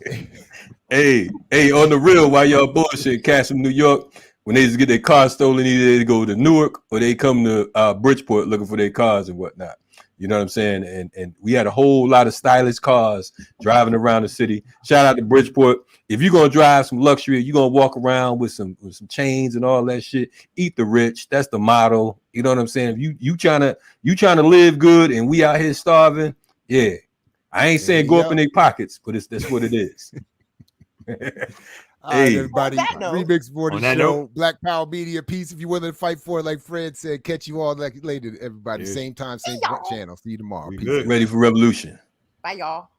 Hey, on the real, while y'all bullshit, cats from New York, when they just get their car stolen, either they go to Newark or they come to Bridgeport looking for their cars and whatnot. You know what I'm saying? And we had a whole lot of stylish cars driving around the city. Shout out to Bridgeport. If you're gonna drive some luxury, you're gonna walk around with some chains and all that shit. Eat the rich. That's the motto. You know what I'm saying? If you trying to live good and we out here starving, yeah. I ain't saying go up in their pockets, but that's what it is. All right, everybody. Remix for the show. Black Power Media. Peace. If you're willing to fight for it, like Fred said, catch you all later, everybody. Same time, same channel. See you tomorrow. Peace. Ready for revolution. Bye, y'all.